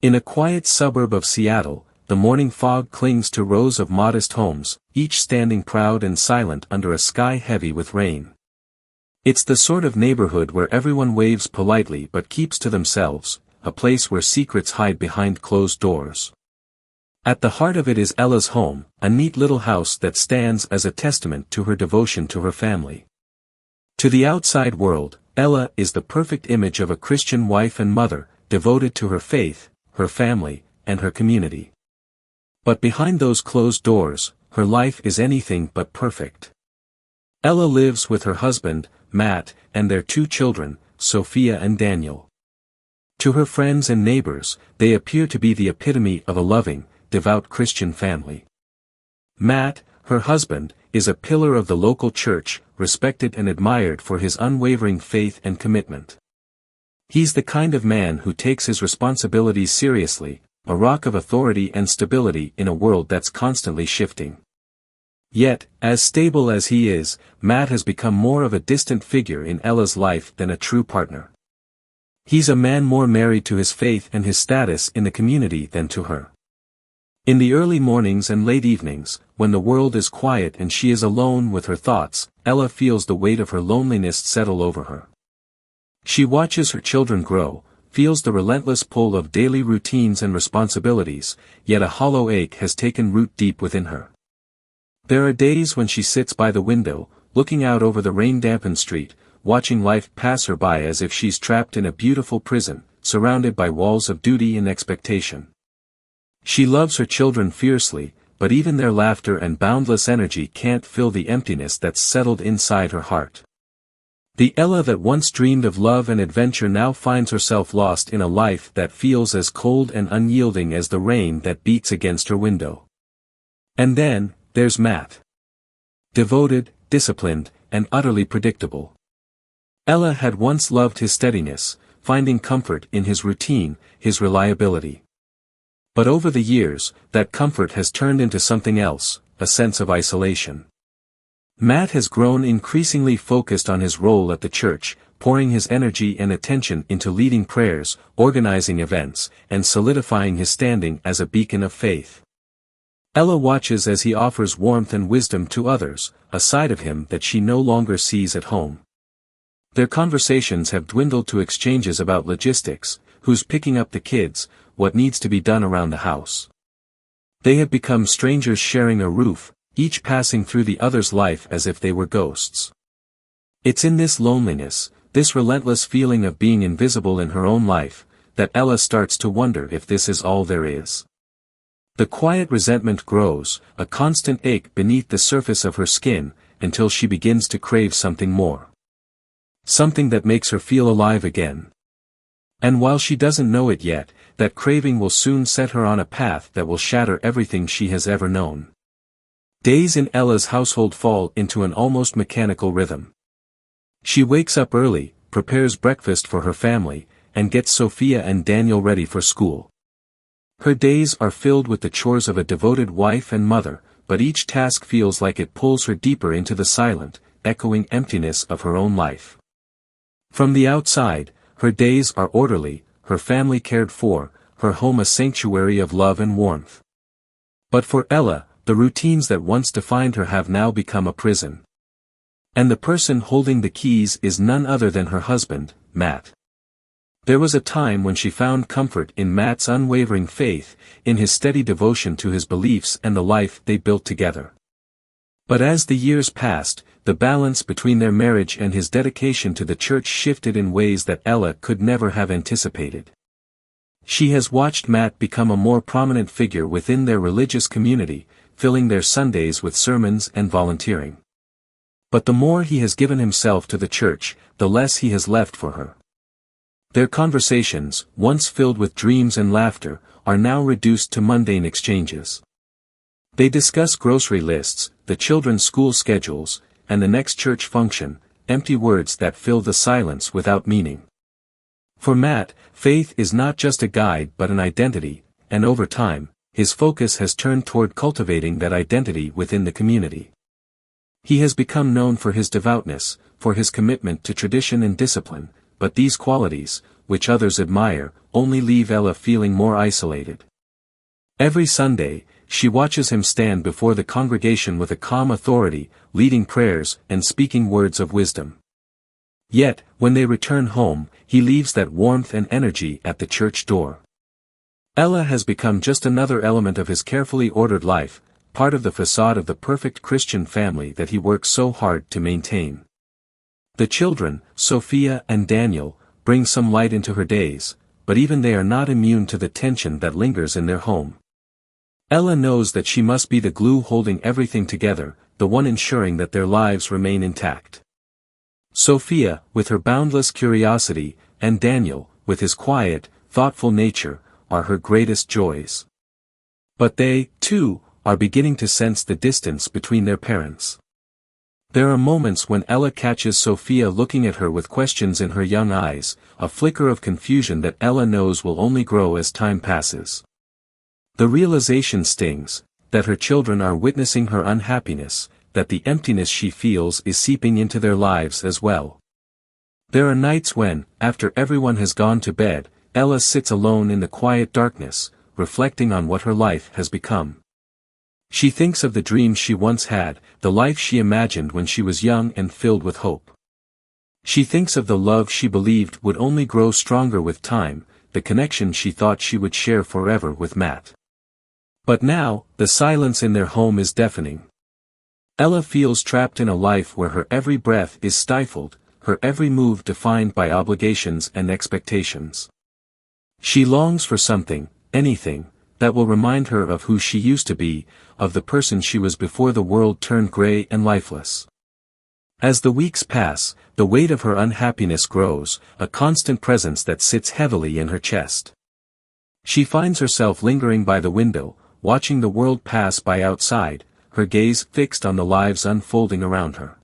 In a quiet suburb of Seattle, the morning fog clings to rows of modest homes, each standing proud and silent under a sky heavy with rain. It's the sort of neighborhood where everyone waves politely but keeps to themselves, a place where secrets hide behind closed doors. At the heart of it is Ella's home, a neat little house that stands as a testament to her devotion to her family. To the outside world, Ella is the perfect image of a Christian wife and mother, devoted to her faith, her family, and her community. But behind those closed doors, her life is anything but perfect. Ella lives with her husband, Matt, and their 2 children, Sophia and Daniel. To her friends and neighbors, they appear to be the epitome of a loving, devout Christian family. Matt, her husband, is a pillar of the local church, respected and admired for his unwavering faith and commitment. He's the kind of man who takes his responsibilities seriously, a rock of authority and stability in a world that's constantly shifting. Yet, as stable as he is, Matt has become more of a distant figure in Ella's life than a true partner. He's a man more married to his faith and his status in the community than to her. In the early mornings and late evenings, when the world is quiet and she is alone with her thoughts, Ella feels the weight of her loneliness settle over her. She watches her children grow, feels the relentless pull of daily routines and responsibilities, yet a hollow ache has taken root deep within her. There are days when she sits by the window, looking out over the rain-dampened street, watching life pass her by as if she's trapped in a beautiful prison, surrounded by walls of duty and expectation. She loves her children fiercely, but even their laughter and boundless energy can't fill the emptiness that's settled inside her heart. The Ella that once dreamed of love and adventure now finds herself lost in a life that feels as cold and unyielding as the rain that beats against her window. And then, there's Matt. Devoted, disciplined, and utterly predictable. Ella had once loved his steadiness, finding comfort in his routine, his reliability. But over the years, that comfort has turned into something else, a sense of isolation. Matt has grown increasingly focused on his role at the church, pouring his energy and attention into leading prayers, organizing events, and solidifying his standing as a beacon of faith. Ella watches as he offers warmth and wisdom to others, a side of him that she no longer sees at home. Their conversations have dwindled to exchanges about logistics, who's picking up the kids, what needs to be done around the house. They have become strangers sharing a roof, each passing through the other's life as if they were ghosts. It's in this loneliness, this relentless feeling of being invisible in her own life, that Ella starts to wonder if this is all there is. The quiet resentment grows, a constant ache beneath the surface of her skin, until she begins to crave something more. Something that makes her feel alive again. And while she doesn't know it yet, that craving will soon set her on a path that will shatter everything she has ever known. Days in Ella's household fall into an almost mechanical rhythm. She wakes up early, prepares breakfast for her family, and gets Sophia and Daniel ready for school. Her days are filled with the chores of a devoted wife and mother, but each task feels like it pulls her deeper into the silent, echoing emptiness of her own life. From the outside, her days are orderly, her family cared for, her home a sanctuary of love and warmth. But for Ella, the routines that once defined her have now become a prison. And the person holding the keys is none other than her husband, Matt. There was a time when she found comfort in Matt's unwavering faith, in his steady devotion to his beliefs and the life they built together. But as the years passed, the balance between their marriage and his dedication to the church shifted in ways that Ella could never have anticipated. She has watched Matt become a more prominent figure within their religious community, filling their Sundays with sermons and volunteering. But the more he has given himself to the church, the less he has left for her. Their conversations, once filled with dreams and laughter, are now reduced to mundane exchanges. They discuss grocery lists, the children's school schedules, and the next church function, empty words that fill the silence without meaning. For Matt, faith is not just a guide but an identity, and over time, his focus has turned toward cultivating that identity within the community. He has become known for his devoutness, for his commitment to tradition and discipline, but these qualities, which others admire, only leave Ella feeling more isolated. Every Sunday, she watches him stand before the congregation with a calm authority, leading prayers and speaking words of wisdom. Yet, when they return home, he leaves that warmth and energy at the church door. Ella has become just another element of his carefully ordered life, part of the facade of the perfect Christian family that he works so hard to maintain. The children, Sophia and Daniel, bring some light into her days, but even they are not immune to the tension that lingers in their home. Ella knows that she must be the glue holding everything together, the one ensuring that their lives remain intact. Sophia, with her boundless curiosity, and Daniel, with his quiet, thoughtful nature, are her greatest joys. But they, too, are beginning to sense the distance between their parents. There are moments when Ella catches Sophia looking at her with questions in her young eyes, a flicker of confusion that Ella knows will only grow as time passes. The realization stings, that her children are witnessing her unhappiness, that the emptiness she feels is seeping into their lives as well. There are nights when, after everyone has gone to bed, Ella sits alone in the quiet darkness, reflecting on what her life has become. She thinks of the dreams she once had, the life she imagined when she was young and filled with hope. She thinks of the love she believed would only grow stronger with time, the connection she thought she would share forever with Matt. But now, the silence in their home is deafening. Ella feels trapped in a life where her every breath is stifled, her every move defined by obligations and expectations. She longs for something, anything, that will remind her of who she used to be, of the person she was before the world turned gray and lifeless. As the weeks pass, the weight of her unhappiness grows, a constant presence that sits heavily in her chest. She finds herself lingering by the window, watching the world pass by outside, her gaze fixed on the lives unfolding around her.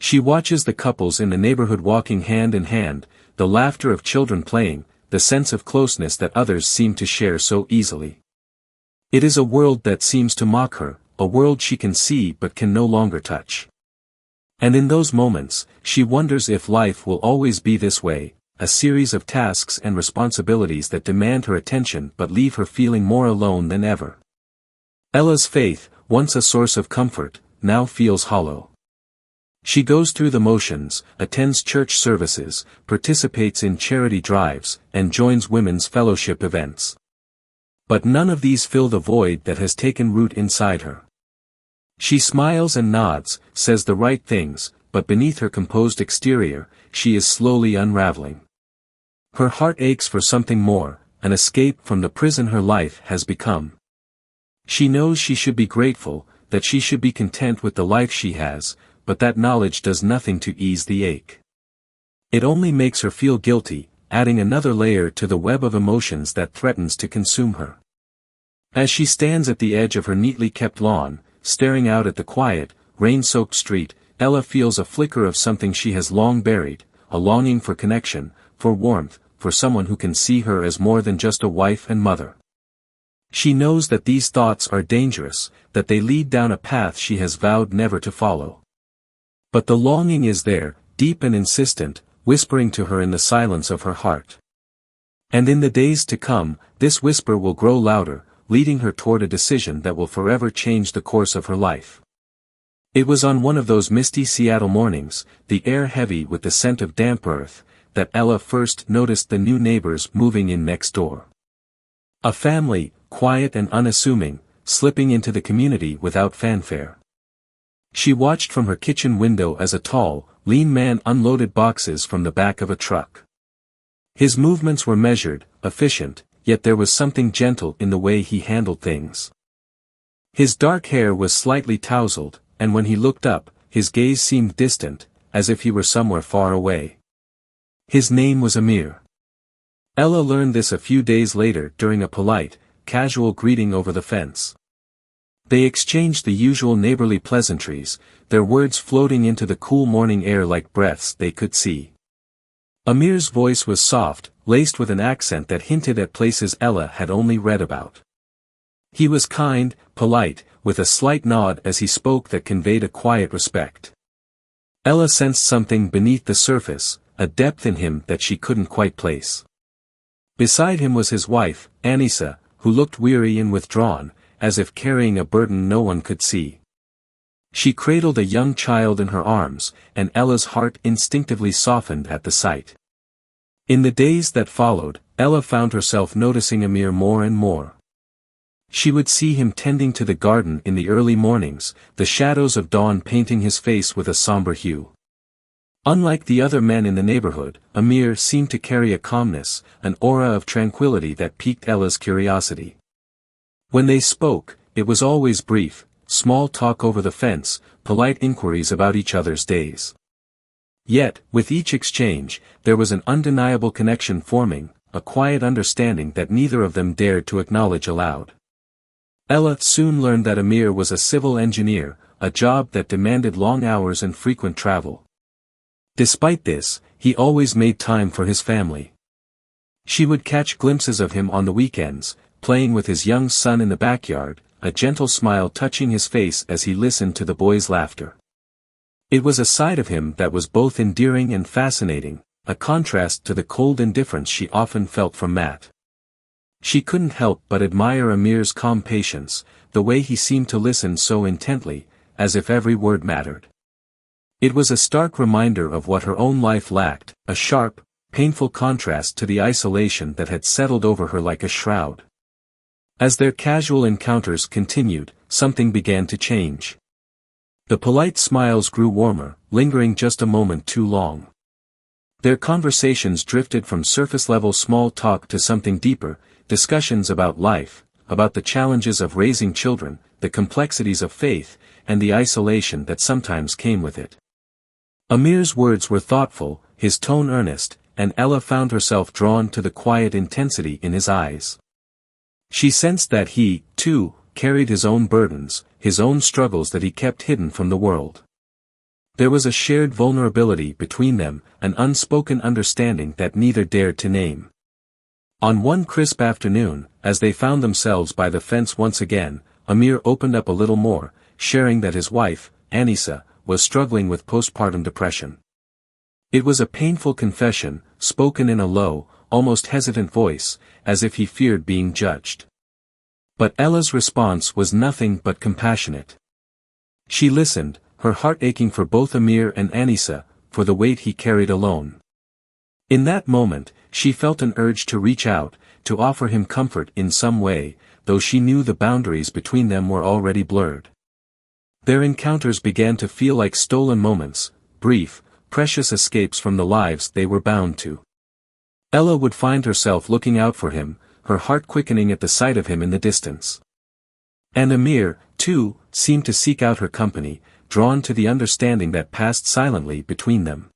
She watches the couples in the neighborhood walking hand in hand, the laughter of children playing, the sense of closeness that others seem to share so easily. It is a world that seems to mock her, a world she can see but can no longer touch. And in those moments, she wonders if life will always be this way, a series of tasks and responsibilities that demand her attention but leave her feeling more alone than ever. Ella's faith, once a source of comfort, now feels hollow. She goes through the motions, attends church services, participates in charity drives, and joins women's fellowship events. But none of these fill the void that has taken root inside her. She smiles and nods, says the right things, but beneath her composed exterior, she is slowly unraveling. Her heart aches for something more, an escape from the prison her life has become. She knows she should be grateful, that she should be content with the life she has, but that knowledge does nothing to ease the ache. It only makes her feel guilty, adding another layer to the web of emotions that threatens to consume her. As she stands at the edge of her neatly kept lawn, staring out at the quiet, rain-soaked street, Ella feels a flicker of something she has long buried, a longing for connection, for warmth, for someone who can see her as more than just a wife and mother. She knows that these thoughts are dangerous, that they lead down a path she has vowed never to follow. But the longing is there, deep and insistent, whispering to her in the silence of her heart. And in the days to come, this whisper will grow louder, leading her toward a decision that will forever change the course of her life. It was on one of those misty Seattle mornings, the air heavy with the scent of damp earth, that Ella first noticed the new neighbors moving in next door. A family, quiet and unassuming, slipping into the community without fanfare. She watched from her kitchen window as a tall, lean man unloaded boxes from the back of a truck. His movements were measured, efficient, yet there was something gentle in the way he handled things. His dark hair was slightly tousled, and when he looked up, his gaze seemed distant, as if he were somewhere far away. His name was Amir. Ella learned this a few days later during a polite, casual greeting over the fence. They exchanged the usual neighborly pleasantries, their words floating into the cool morning air like breaths they could see. Amir's voice was soft, laced with an accent that hinted at places Ella had only read about. He was kind, polite, with a slight nod as he spoke that conveyed a quiet respect. Ella sensed something beneath the surface, a depth in him that she couldn't quite place. Beside him was his wife, Anissa, who looked weary and withdrawn, as if carrying a burden no one could see. She cradled a young child in her arms, and Ella's heart instinctively softened at the sight. In the days that followed, Ella found herself noticing Amir more and more. She would see him tending to the garden in the early mornings, the shadows of dawn painting his face with a somber hue. Unlike the other men in the neighborhood, Amir seemed to carry a calmness, an aura of tranquility that piqued Ella's curiosity. When they spoke, it was always brief, small talk over the fence, polite inquiries about each other's days. Yet, with each exchange, there was an undeniable connection forming, a quiet understanding that neither of them dared to acknowledge aloud. Ella soon learned that Amir was a civil engineer, a job that demanded long hours and frequent travel. Despite this, he always made time for his family. She would catch glimpses of him on the weekends, playing with his young son in the backyard, a gentle smile touching his face as he listened to the boys' laughter. It was a side of him that was both endearing and fascinating, a contrast to the cold indifference she often felt from Matt. She couldn't help but admire Amir's calm patience, the way he seemed to listen so intently, as if every word mattered. It was a stark reminder of what her own life lacked, a sharp, painful contrast to the isolation that had settled over her like a shroud. As their casual encounters continued, something began to change. The polite smiles grew warmer, lingering just a moment too long. Their conversations drifted from surface-level small talk to something deeper, discussions about life, about the challenges of raising children, the complexities of faith, and the isolation that sometimes came with it. Amir's words were thoughtful, his tone earnest, and Ella found herself drawn to the quiet intensity in his eyes. She sensed that he, too, carried his own burdens, his own struggles that he kept hidden from the world. There was a shared vulnerability between them, an unspoken understanding that neither dared to name. On one crisp afternoon, as they found themselves by the fence once again, Amir opened up a little more, sharing that his wife, Anissa, was struggling with postpartum depression. It was a painful confession, spoken in a low, almost hesitant voice, as if he feared being judged. But Ella's response was nothing but compassionate. She listened, her heart aching for both Amir and Anissa, for the weight he carried alone. In that moment, she felt an urge to reach out, to offer him comfort in some way, though she knew the boundaries between them were already blurred. Their encounters began to feel like stolen moments, brief, precious escapes from the lives they were bound to. Ella would find herself looking out for him, her heart quickening at the sight of him in the distance. And Amir, too, seemed to seek out her company, drawn to the understanding that passed silently between them.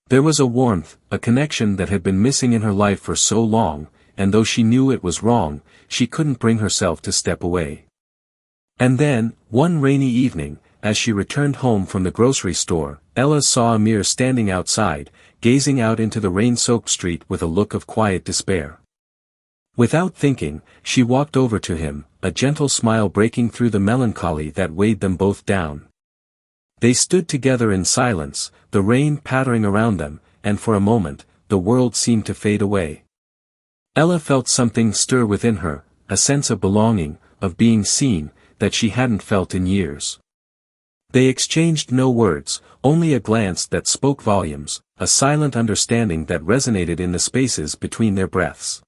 There was a warmth, a connection that had been missing in her life for so long, and though she knew it was wrong, she couldn't bring herself to step away. And then, one rainy evening, as she returned home from the grocery store, Ella saw Amir standing outside, gazing out into the rain-soaked street with a look of quiet despair. Without thinking, she walked over to him, a gentle smile breaking through the melancholy that weighed them both down. They stood together in silence, the rain pattering around them, and for a moment, the world seemed to fade away. Ella felt something stir within her, a sense of belonging, of being seen, that she hadn't felt in years. They exchanged no words, only a glance that spoke volumes, a silent understanding that resonated in the spaces between their breaths.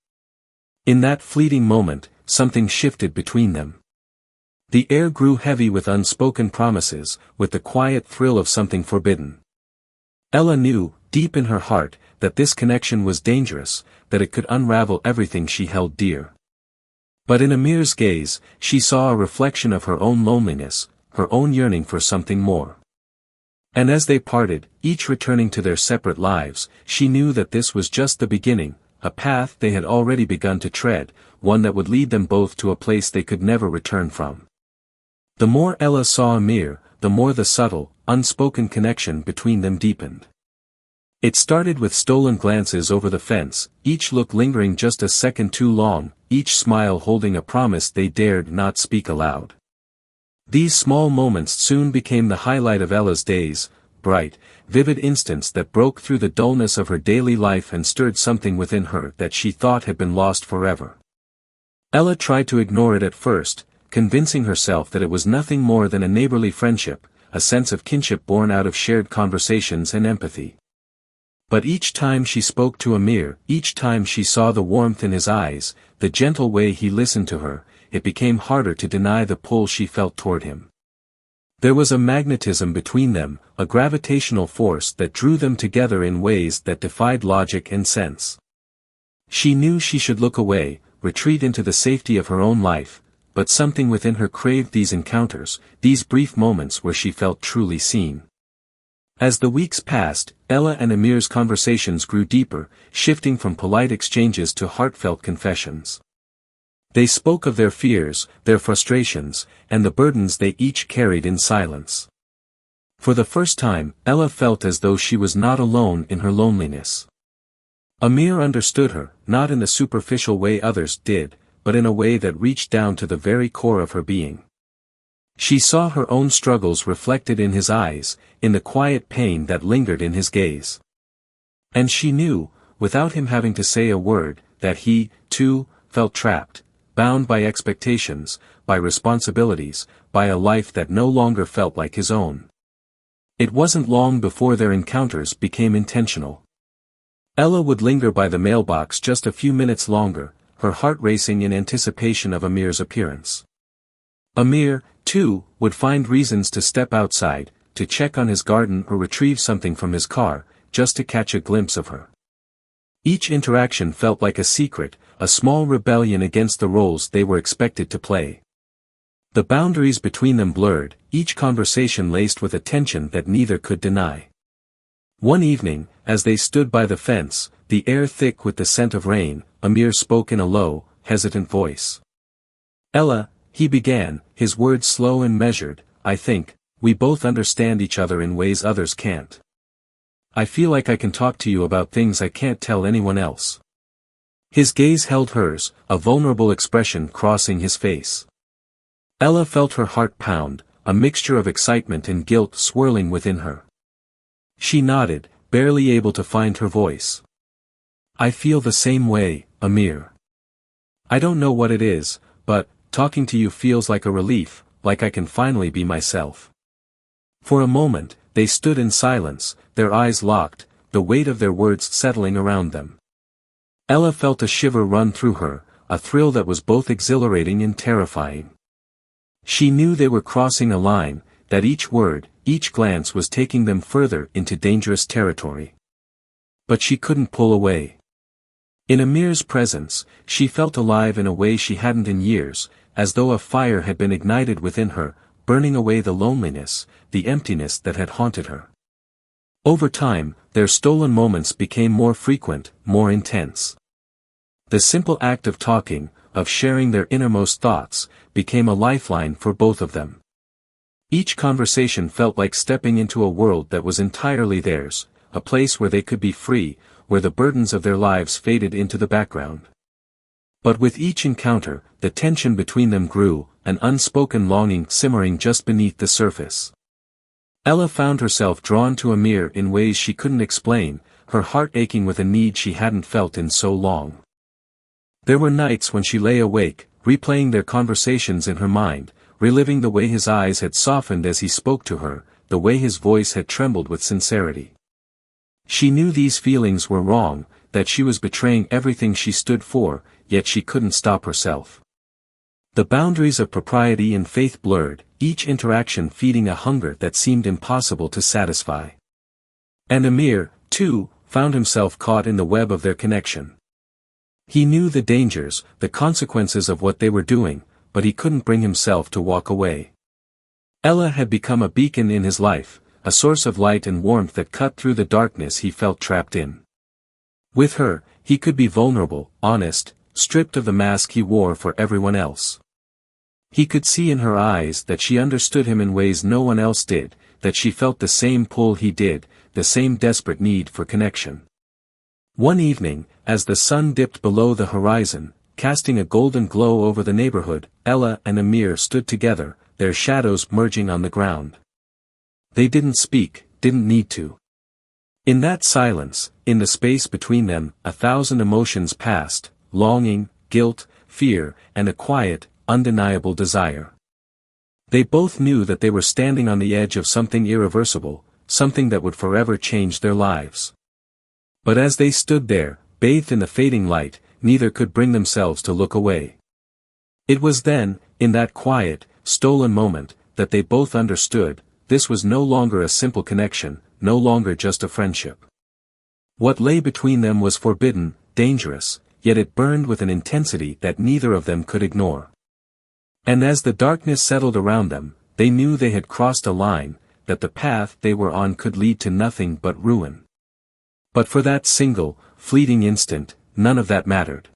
In that fleeting moment, something shifted between them. The air grew heavy with unspoken promises, with the quiet thrill of something forbidden. Ella knew, deep in her heart, that this connection was dangerous, that it could unravel everything she held dear. But in Amir's gaze, she saw a reflection of her own loneliness, her own yearning for something more. And as they parted, each returning to their separate lives, she knew that this was just the beginning, a path they had already begun to tread, one that would lead them both to a place they could never return from. The more Ella saw Amir, the more the subtle, unspoken connection between them deepened. It started with stolen glances over the fence, each look lingering just a second too long, each smile holding a promise they dared not speak aloud. These small moments soon became the highlight of Ella's days, bright, vivid instance that broke through the dullness of her daily life and stirred something within her that she thought had been lost forever. Ella tried to ignore it at first, convincing herself that it was nothing more than a neighborly friendship, a sense of kinship born out of shared conversations and empathy. But each time she spoke to Amir, each time she saw the warmth in his eyes, the gentle way he listened to her, it became harder to deny the pull she felt toward him. There was a magnetism between them, a gravitational force that drew them together in ways that defied logic and sense. She knew she should look away, retreat into the safety of her own life, but something within her craved these encounters, these brief moments where she felt truly seen. As the weeks passed, Ella and Amir's conversations grew deeper, shifting from polite exchanges to heartfelt confessions. They spoke of their fears, their frustrations, and the burdens they each carried in silence. For the first time, Ella felt as though she was not alone in her loneliness. Amir understood her, not in the superficial way others did, but in a way that reached down to the very core of her being. She saw her own struggles reflected in his eyes, in the quiet pain that lingered in his gaze. And she knew, without him having to say a word, that he, too, felt trapped, bound by expectations, by responsibilities, by a life that no longer felt like his own. It wasn't long before their encounters became intentional. Ella would linger by the mailbox just a few minutes longer, her heart racing in anticipation of Amir's appearance. Amir, too, would find reasons to step outside, to check on his garden or retrieve something from his car, just to catch a glimpse of her. Each interaction felt like a secret, a small rebellion against the roles they were expected to play. The boundaries between them blurred, each conversation laced with a tension that neither could deny. One evening, as they stood by the fence, the air thick with the scent of rain, Amir spoke in a low, hesitant voice. "Ella," he began, his words slow and measured, "I think, we both understand each other in ways others can't. I feel like I can talk to you about things I can't tell anyone else." His gaze held hers, a vulnerable expression crossing his face. Ella felt her heart pound, a mixture of excitement and guilt swirling within her. She nodded, barely able to find her voice. "I feel the same way, Amir. I don't know what it is, but talking to you feels like a relief, like I can finally be myself." For a moment, they stood in silence, their eyes locked, the weight of their words settling around them. Ella felt a shiver run through her, a thrill that was both exhilarating and terrifying. She knew they were crossing a line, that each word, each glance was taking them further into dangerous territory. But she couldn't pull away. In Amir's presence, she felt alive in a way she hadn't in years, as though a fire had been ignited within her, burning away the loneliness, the emptiness that had haunted her. Over time, their stolen moments became more frequent, more intense. The simple act of talking, of sharing their innermost thoughts, became a lifeline for both of them. Each conversation felt like stepping into a world that was entirely theirs, a place where they could be free, where the burdens of their lives faded into the background. But with each encounter, the tension between them grew, an unspoken longing simmering just beneath the surface. Ella found herself drawn to Amir in ways she couldn't explain, her heart aching with a need she hadn't felt in so long. There were nights when she lay awake, replaying their conversations in her mind, reliving the way his eyes had softened as he spoke to her, the way his voice had trembled with sincerity. She knew these feelings were wrong, that she was betraying everything she stood for, yet she couldn't stop herself. The boundaries of propriety and faith blurred, each interaction feeding a hunger that seemed impossible to satisfy. And Amir, too, found himself caught in the web of their connection. He knew the dangers, the consequences of what they were doing, but he couldn't bring himself to walk away. Ella had become a beacon in his life, a source of light and warmth that cut through the darkness he felt trapped in. With her, he could be vulnerable, honest, stripped of the mask he wore for everyone else. He could see in her eyes that she understood him in ways no one else did, that she felt the same pull he did, the same desperate need for connection. One evening, as the sun dipped below the horizon, casting a golden glow over the neighborhood, Ella and Amir stood together, their shadows merging on the ground. They didn't speak, didn't need to. In that silence, in the space between them, 1,000 emotions passed: longing, guilt, fear, and a quiet, undeniable desire. They both knew that they were standing on the edge of something irreversible, something that would forever change their lives. But as they stood there, bathed in the fading light, neither could bring themselves to look away. It was then, in that quiet, stolen moment, that they both understood, this was no longer a simple connection, no longer just a friendship. What lay between them was forbidden, dangerous, yet it burned with an intensity that neither of them could ignore. And as the darkness settled around them, they knew they had crossed a line, that the path they were on could lead to nothing but ruin. But for that single, fleeting instant, none of that mattered.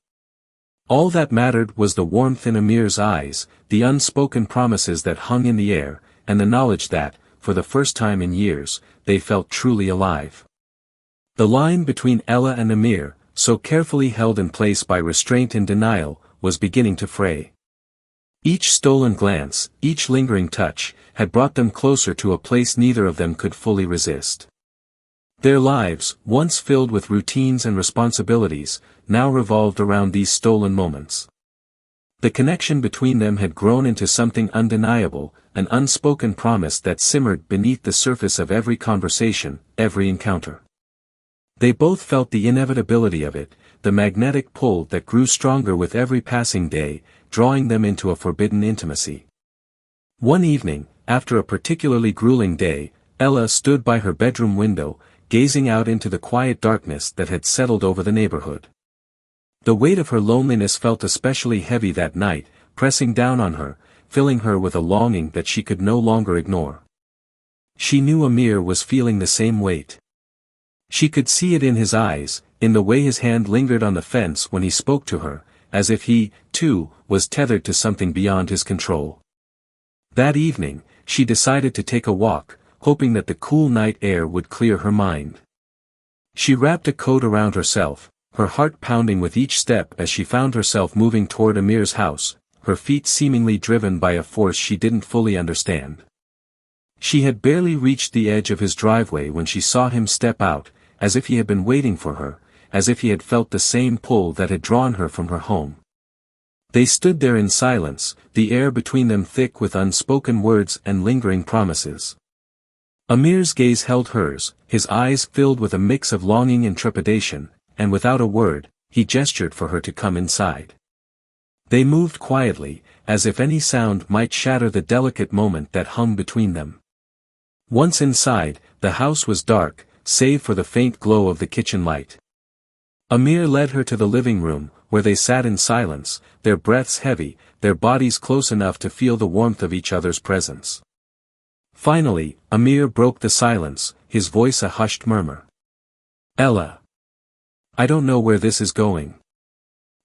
All that mattered was the warmth in Amir's eyes, the unspoken promises that hung in the air, and the knowledge that, for the first time in years, they felt truly alive. The line between Ella and Amir, so carefully held in place by restraint and denial, was beginning to fray. Each stolen glance, each lingering touch, had brought them closer to a place neither of them could fully resist. Their lives, once filled with routines and responsibilities, now revolved around these stolen moments. The connection between them had grown into something undeniable, an unspoken promise that simmered beneath the surface of every conversation, every encounter. They both felt the inevitability of it, the magnetic pull that grew stronger with every passing day, drawing them into a forbidden intimacy. One evening, after a particularly grueling day, Ella stood by her bedroom window, gazing out into the quiet darkness that had settled over the neighborhood. The weight of her loneliness felt especially heavy that night, pressing down on her, filling her with a longing that she could no longer ignore. She knew Amir was feeling the same weight. She could see it in his eyes, in the way his hand lingered on the fence when he spoke to her, as if he, too, was tethered to something beyond his control. That evening, she decided to take a walk, hoping that the cool night air would clear her mind. She wrapped a coat around herself, her heart pounding with each step as she found herself moving toward Amir's house, her feet seemingly driven by a force she didn't fully understand. She had barely reached the edge of his driveway when she saw him step out, as if he had been waiting for her, as if he had felt the same pull that had drawn her from her home. They stood there in silence, the air between them thick with unspoken words and lingering promises. Amir's gaze held hers, his eyes filled with a mix of longing and trepidation, and without a word, he gestured for her to come inside. They moved quietly, as if any sound might shatter the delicate moment that hung between them. Once inside, the house was dark, save for the faint glow of the kitchen light. Amir led her to the living room, where they sat in silence, their breaths heavy, their bodies close enough to feel the warmth of each other's presence. Finally, Amir broke the silence, his voice a hushed murmur. "Ella. I don't know where this is going.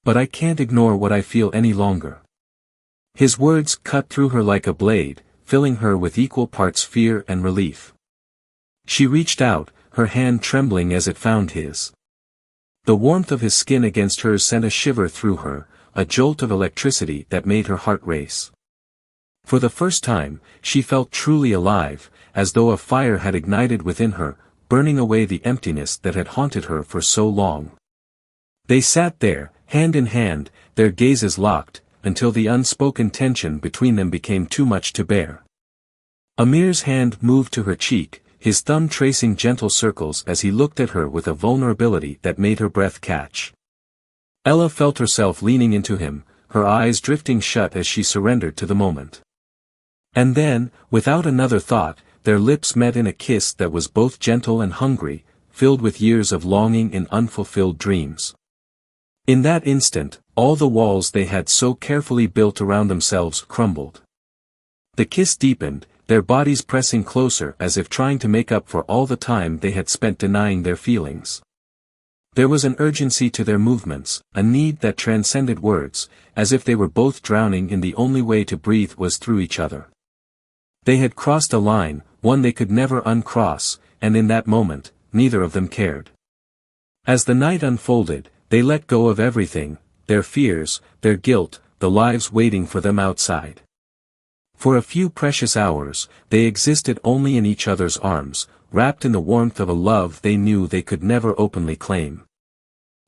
But I can't ignore what I feel any longer." His words cut through her like a blade, filling her with equal parts fear and relief. She reached out, her hand trembling as it found his. The warmth of his skin against hers sent a shiver through her, a jolt of electricity that made her heart race. For the first time, she felt truly alive, as though a fire had ignited within her, burning away the emptiness that had haunted her for so long. They sat there, hand in hand, their gazes locked, until the unspoken tension between them became too much to bear. Amir's hand moved to her cheek, his thumb tracing gentle circles as he looked at her with a vulnerability that made her breath catch. Ella felt herself leaning into him, her eyes drifting shut as she surrendered to the moment. And then, without another thought, their lips met in a kiss that was both gentle and hungry, filled with years of longing and unfulfilled dreams. In that instant, all the walls they had so carefully built around themselves crumbled. The kiss deepened, their bodies pressing closer as if trying to make up for all the time they had spent denying their feelings. There was an urgency to their movements, a need that transcended words, as if they were both drowning and the only way to breathe was through each other. They had crossed a line, one they could never uncross, and in that moment, neither of them cared. As the night unfolded, they let go of everything, their fears, their guilt, the lives waiting for them outside. For a few precious hours, they existed only in each other's arms, wrapped in the warmth of a love they knew they could never openly claim.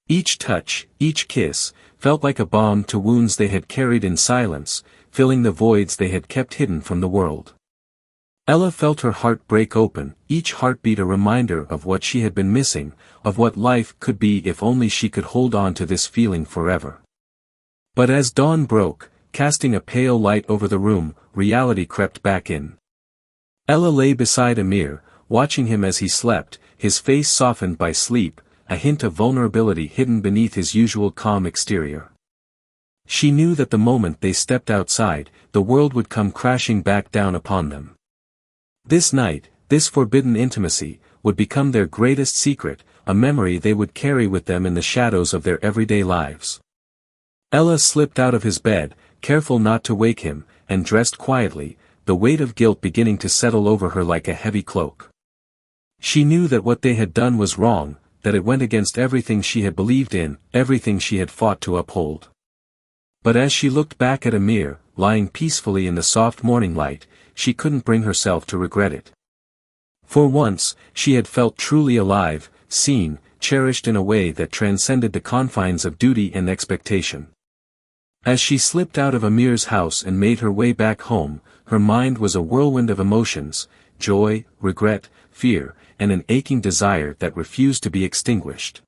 Each touch, each kiss, felt like a balm to wounds they had carried in silence, filling the voids they had kept hidden from the world. Ella felt her heart break open, each heartbeat a reminder of what she had been missing, of what life could be if only she could hold on to this feeling forever. But as dawn broke, casting a pale light over the room, reality crept back in. Ella lay beside Amir, watching him as he slept, his face softened by sleep, a hint of vulnerability hidden beneath his usual calm exterior. She knew that the moment they stepped outside, the world would come crashing back down upon them. This night, this forbidden intimacy, would become their greatest secret, a memory they would carry with them in the shadows of their everyday lives. Ella slipped out of his bed, careful not to wake him, and dressed quietly, the weight of guilt beginning to settle over her like a heavy cloak. She knew that what they had done was wrong, that it went against everything she had believed in, everything she had fought to uphold. But as she looked back at Amir, lying peacefully in the soft morning light, she couldn't bring herself to regret it. For once, she had felt truly alive, seen, cherished in a way that transcended the confines of duty and expectation. As she slipped out of Amir's house and made her way back home, her mind was a whirlwind of emotions, joy, regret, fear, and an aching desire that refused to be extinguished.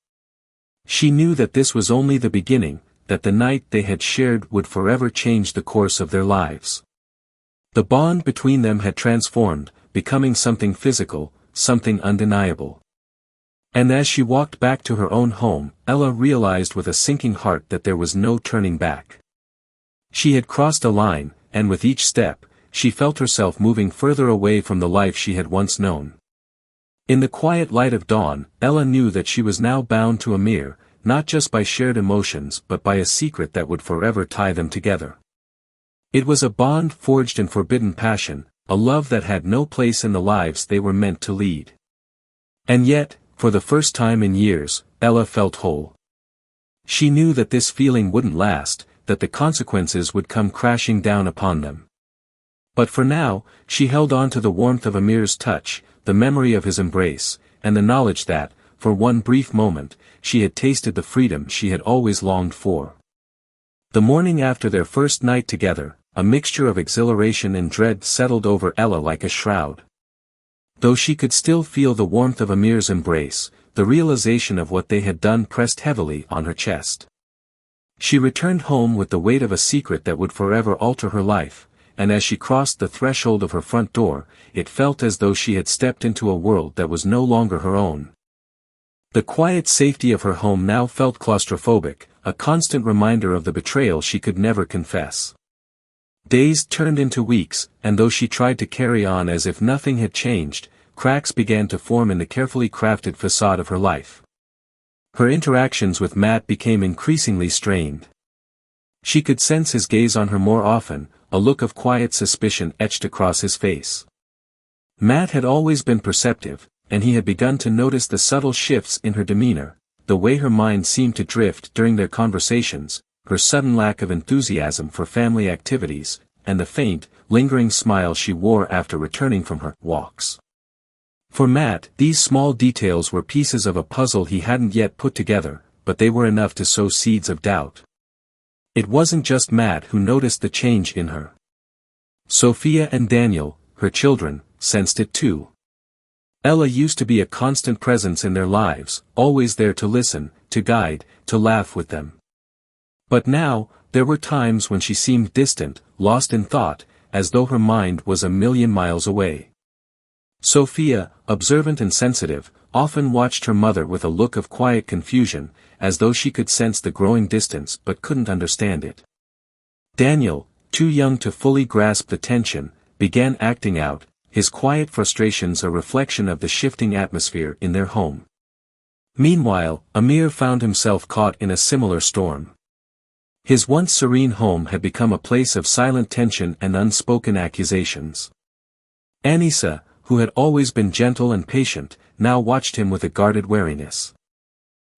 She knew that this was only the beginning, that the night they had shared would forever change the course of their lives. The bond between them had transformed, becoming something physical, something undeniable. And as she walked back to her own home, Ella realized with a sinking heart that there was no turning back. She had crossed a line, and with each step, she felt herself moving further away from the life she had once known. In the quiet light of dawn, Ella knew that she was now bound to Amir, not just by shared emotions but by a secret that would forever tie them together. It was a bond forged in forbidden passion, a love that had no place in the lives they were meant to lead. And yet, for the first time in years, Ella felt whole. She knew that this feeling wouldn't last, that the consequences would come crashing down upon them. But for now, she held on to the warmth of Amir's touch, the memory of his embrace, and the knowledge that, for one brief moment, she had tasted the freedom she had always longed for. The morning after their first night together, a mixture of exhilaration and dread settled over Ella like a shroud. Though she could still feel the warmth of Amir's embrace, the realization of what they had done pressed heavily on her chest. She returned home with the weight of a secret that would forever alter her life, and as she crossed the threshold of her front door, it felt as though she had stepped into a world that was no longer her own. The quiet safety of her home now felt claustrophobic, a constant reminder of the betrayal she could never confess. Days turned into weeks, and though she tried to carry on as if nothing had changed, cracks began to form in the carefully crafted facade of her life. Her interactions with Matt became increasingly strained. She could sense his gaze on her more often, a look of quiet suspicion etched across his face. Matt had always been perceptive, and he had begun to notice the subtle shifts in her demeanor, the way her mind seemed to drift during their conversations, her sudden lack of enthusiasm for family activities, and the faint, lingering smile she wore after returning from her walks. For Matt, these small details were pieces of a puzzle he hadn't yet put together, but they were enough to sow seeds of doubt. It wasn't just Matt who noticed the change in her. Sophia and Daniel, her children, sensed it too. Ella used to be a constant presence in their lives, always there to listen, to guide, to laugh with them. But now, there were times when she seemed distant, lost in thought, as though her mind was a million miles away. Sophia, observant and sensitive, often watched her mother with a look of quiet confusion, as though she could sense the growing distance but couldn't understand it. Daniel, too young to fully grasp the tension, began acting out, his quiet frustrations a reflection of the shifting atmosphere in their home. Meanwhile, Amir found himself caught in a similar storm. His once serene home had become a place of silent tension and unspoken accusations. Anissa, who had always been gentle and patient, now watched him with a guarded wariness.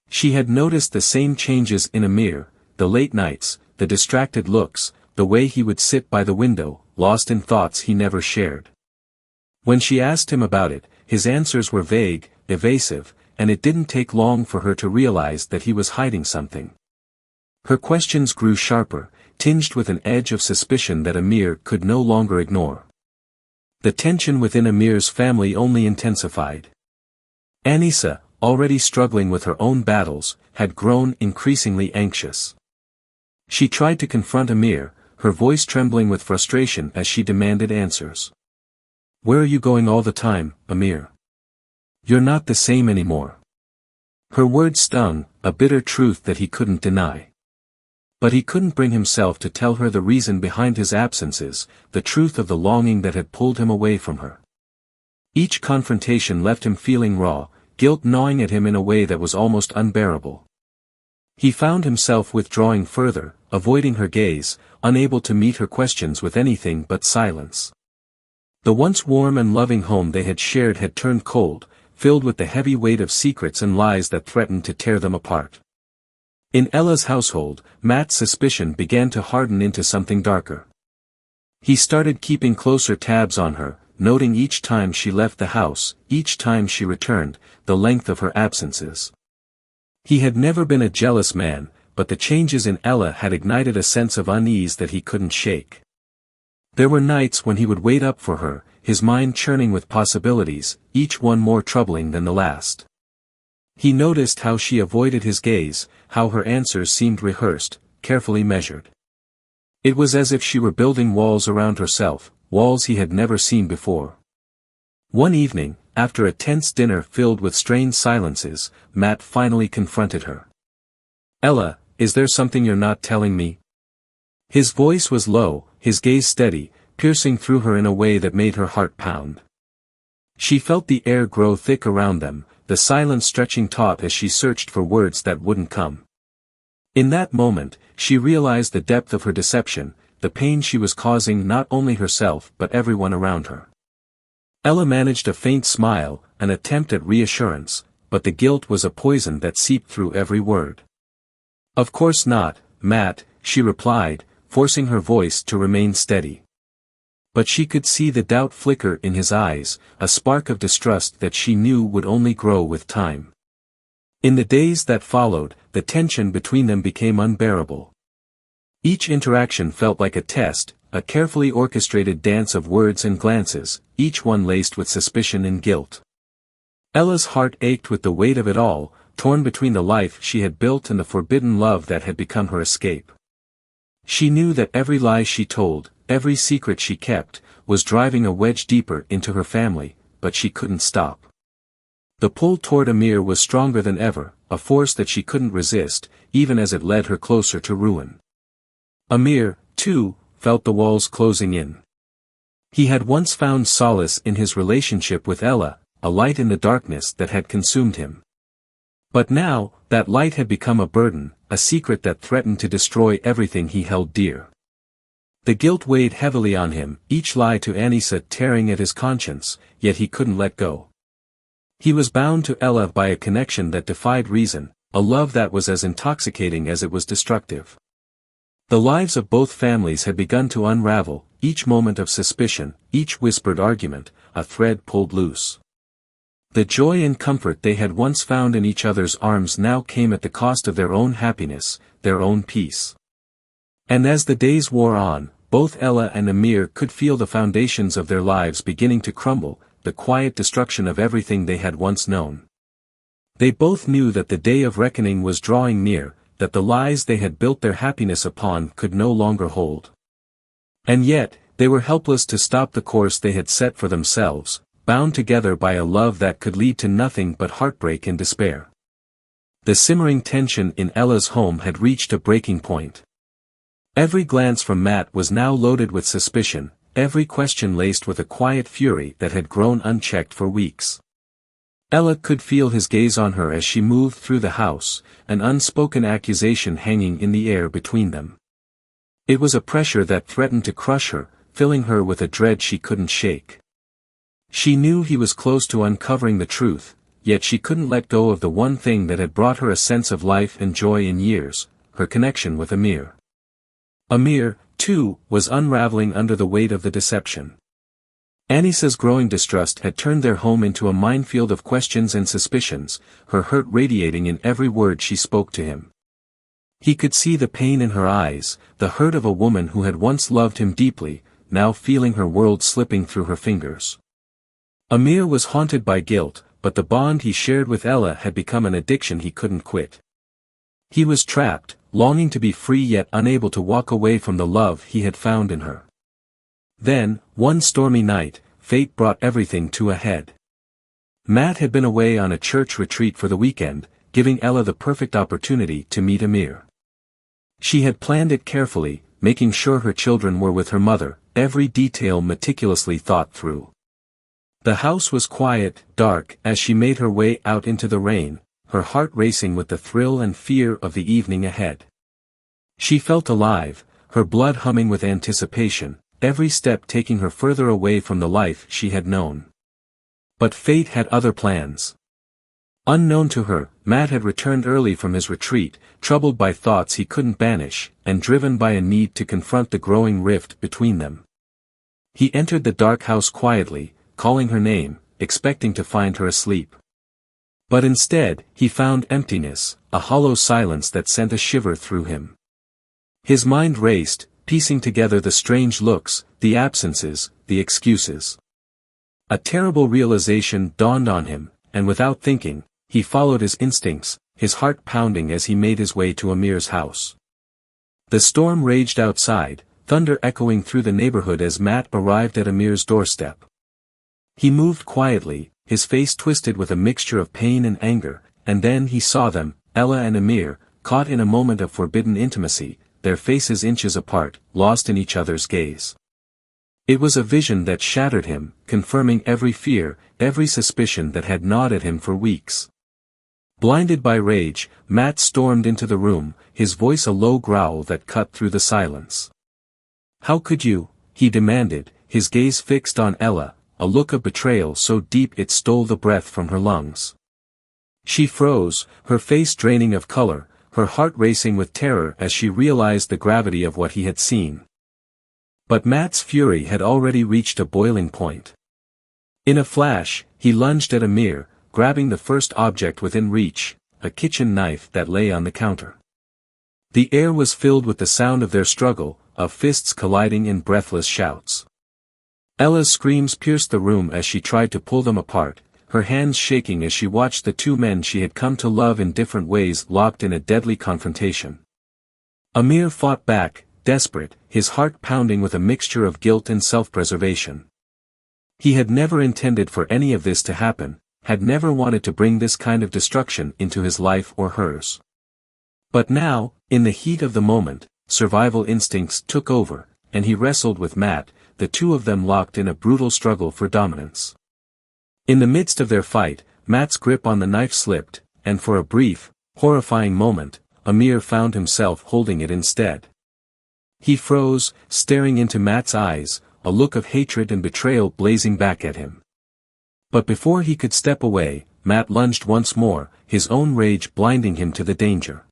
She had noticed the same changes in Amir, the late nights, the distracted looks, the way he would sit by the window, lost in thoughts he never shared. When she asked him about it, his answers were vague, evasive, and it didn't take long for her to realize that he was hiding something. Her questions grew sharper, tinged with an edge of suspicion that Amir could no longer ignore. The tension within Amir's family only intensified. Anisa, already struggling with her own battles, had grown increasingly anxious. She tried to confront Amir, her voice trembling with frustration as she demanded answers. "Where are you going all the time, Amir? You're not the same anymore." Her words stung, a bitter truth that he couldn't deny. But he couldn't bring himself to tell her the reason behind his absences, the truth of the longing that had pulled him away from her. Each confrontation left him feeling raw, guilt gnawing at him in a way that was almost unbearable. He found himself withdrawing further, avoiding her gaze, unable to meet her questions with anything but silence. The once warm and loving home they had shared had turned cold, filled with the heavy weight of secrets and lies that threatened to tear them apart. In Ella's household, Matt's suspicion began to harden into something darker. He started keeping closer tabs on her, noting each time she left the house, each time she returned, the length of her absences. He had never been a jealous man, but the changes in Ella had ignited a sense of unease that he couldn't shake. There were nights when he would wait up for her, his mind churning with possibilities, each one more troubling than the last. He noticed how she avoided his gaze, how her answers seemed rehearsed, carefully measured. It was as if she were building walls around herself, walls he had never seen before. One evening, after a tense dinner filled with strained silences, Matt finally confronted her. "Ella, is there something you're not telling me?" His voice was low, his gaze steady, piercing through her in a way that made her heart pound. She felt the air grow thick around them, the silence stretching taut as she searched for words that wouldn't come. In that moment, she realized the depth of her deception, the pain she was causing not only herself but everyone around her. Ella managed a faint smile, an attempt at reassurance, but the guilt was a poison that seeped through every word. "Of course not, Matt," she replied, forcing her voice to remain steady. But she could see the doubt flicker in his eyes, a spark of distrust that she knew would only grow with time. In the days that followed, the tension between them became unbearable. Each interaction felt like a test, a carefully orchestrated dance of words and glances, each one laced with suspicion and guilt. Ella's heart ached with the weight of it all, torn between the life she had built and the forbidden love that had become her escape. She knew that every lie she told, every secret she kept, was driving a wedge deeper into her family, but she couldn't stop. The pull toward Amir was stronger than ever, a force that she couldn't resist, even as it led her closer to ruin. Amir, too, felt the walls closing in. He had once found solace in his relationship with Ella, a light in the darkness that had consumed him. But now, that light had become a burden, a secret that threatened to destroy everything he held dear. The guilt weighed heavily on him, each lie to Anisa tearing at his conscience, yet he couldn't let go. He was bound to Ella by a connection that defied reason, a love that was as intoxicating as it was destructive. The lives of both families had begun to unravel, each moment of suspicion, each whispered argument, a thread pulled loose. The joy and comfort they had once found in each other's arms now came at the cost of their own happiness, their own peace. And as the days wore on, both Ella and Amir could feel the foundations of their lives beginning to crumble, the quiet destruction of everything they had once known. They both knew that the day of reckoning was drawing near, that the lies they had built their happiness upon could no longer hold. And yet, they were helpless to stop the course they had set for themselves, bound together by a love that could lead to nothing but heartbreak and despair. The simmering tension in Ella's home had reached a breaking point. Every glance from Matt was now loaded with suspicion, every question laced with a quiet fury that had grown unchecked for weeks. Ella could feel his gaze on her as she moved through the house, an unspoken accusation hanging in the air between them. It was a pressure that threatened to crush her, filling her with a dread she couldn't shake. She knew he was close to uncovering the truth, yet she couldn't let go of the one thing that had brought her a sense of life and joy in years, her connection with Amir. Amir, too, was unraveling under the weight of the deception. Anisa's growing distrust had turned their home into a minefield of questions and suspicions, her hurt radiating in every word she spoke to him. He could see the pain in her eyes, the hurt of a woman who had once loved him deeply, now feeling her world slipping through her fingers. Amir was haunted by guilt, but the bond he shared with Ella had become an addiction he couldn't quit. He was trapped, longing to be free yet unable to walk away from the love he had found in her. Then, one stormy night, fate brought everything to a head. Matt had been away on a church retreat for the weekend, giving Ella the perfect opportunity to meet Amir. She had planned it carefully, making sure her children were with her mother, every detail meticulously thought through. The house was quiet, dark, as she made her way out into the rain, her heart racing with the thrill and fear of the evening ahead. She felt alive, her blood humming with anticipation, every step taking her further away from the life she had known. But fate had other plans. Unknown to her, Matt had returned early from his retreat, troubled by thoughts he couldn't banish, and driven by a need to confront the growing rift between them. He entered the dark house quietly, calling her name, expecting to find her asleep. But instead, he found emptiness, a hollow silence that sent a shiver through him. His mind raced, piecing together the strange looks, the absences, the excuses. A terrible realization dawned on him, and without thinking, he followed his instincts, his heart pounding as he made his way to Amir's house. The storm raged outside, thunder echoing through the neighborhood as Matt arrived at Amir's doorstep. He moved quietly, his face twisted with a mixture of pain and anger, and then he saw them, Ella and Amir, caught in a moment of forbidden intimacy, their faces inches apart, lost in each other's gaze. It was a vision that shattered him, confirming every fear, every suspicion that had gnawed at him for weeks. Blinded by rage, Matt stormed into the room, his voice a low growl that cut through the silence. "How could you?" he demanded, his gaze fixed on Ella, a look of betrayal so deep it stole the breath from her lungs. She froze, her face draining of color, her heart racing with terror as she realized the gravity of what he had seen. But Matt's fury had already reached a boiling point. In a flash, he lunged at Amir, grabbing the first object within reach, a kitchen knife that lay on the counter. The air was filled with the sound of their struggle, of fists colliding in breathless shouts. Ella's screams pierced the room as she tried to pull them apart, her hands shaking as she watched the two men she had come to love in different ways locked in a deadly confrontation. Amir fought back, desperate, his heart pounding with a mixture of guilt and self-preservation. He had never intended for any of this to happen, had never wanted to bring this kind of destruction into his life or hers. But now, in the heat of the moment, survival instincts took over, and he wrestled with Matt, the two of them locked in a brutal struggle for dominance. In the midst of their fight, Matt's grip on the knife slipped, and for a brief, horrifying moment, Amir found himself holding it instead. He froze, staring into Matt's eyes, a look of hatred and betrayal blazing back at him. But before he could step away, Matt lunged once more, his own rage blinding him to the danger.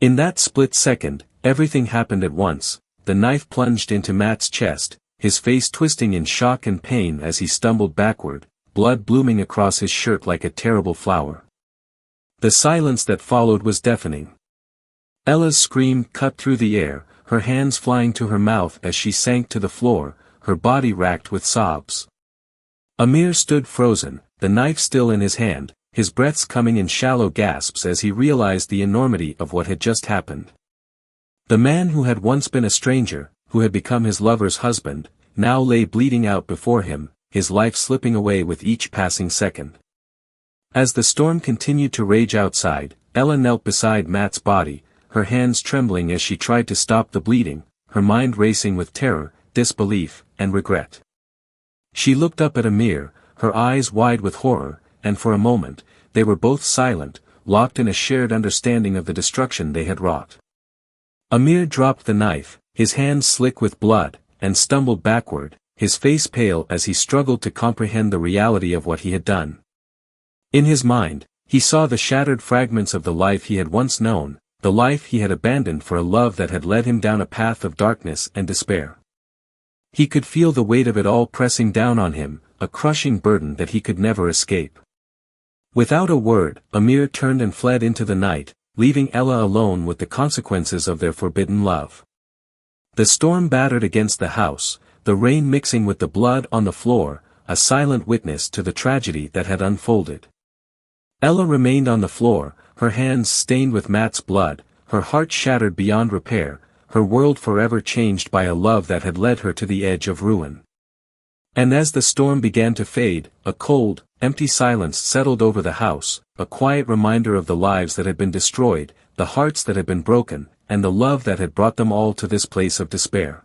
In that split second, everything happened at once. The knife plunged into Matt's chest, his face twisting in shock and pain as he stumbled backward, blood blooming across his shirt like a terrible flower. The silence that followed was deafening. Ella's scream cut through the air, her hands flying to her mouth as she sank to the floor, her body racked with sobs. Amir stood frozen, the knife still in his hand, his breaths coming in shallow gasps as he realized the enormity of what had just happened. The man who had once been a stranger, who had become his lover's husband, now lay bleeding out before him, his life slipping away with each passing second. As the storm continued to rage outside, Ella knelt beside Matt's body, her hands trembling as she tried to stop the bleeding, her mind racing with terror, disbelief, and regret. She looked up at Amir, her eyes wide with horror, and for a moment, they were both silent, locked in a shared understanding of the destruction they had wrought. Amir dropped the knife, his hands slick with blood, and stumbled backward, his face pale as he struggled to comprehend the reality of what he had done. In his mind, he saw the shattered fragments of the life he had once known, the life he had abandoned for a love that had led him down a path of darkness and despair. He could feel the weight of it all pressing down on him, a crushing burden that he could never escape. Without a word, Amir turned and fled into the night, leaving Ella alone with the consequences of their forbidden love. The storm battered against the house, the rain mixing with the blood on the floor, a silent witness to the tragedy that had unfolded. Ella remained on the floor, her hands stained with Matt's blood, her heart shattered beyond repair, her world forever changed by a love that had led her to the edge of ruin. And as the storm began to fade, a cold, empty silence settled over the house, a quiet reminder of the lives that had been destroyed, the hearts that had been broken, and the love that had brought them all to this place of despair.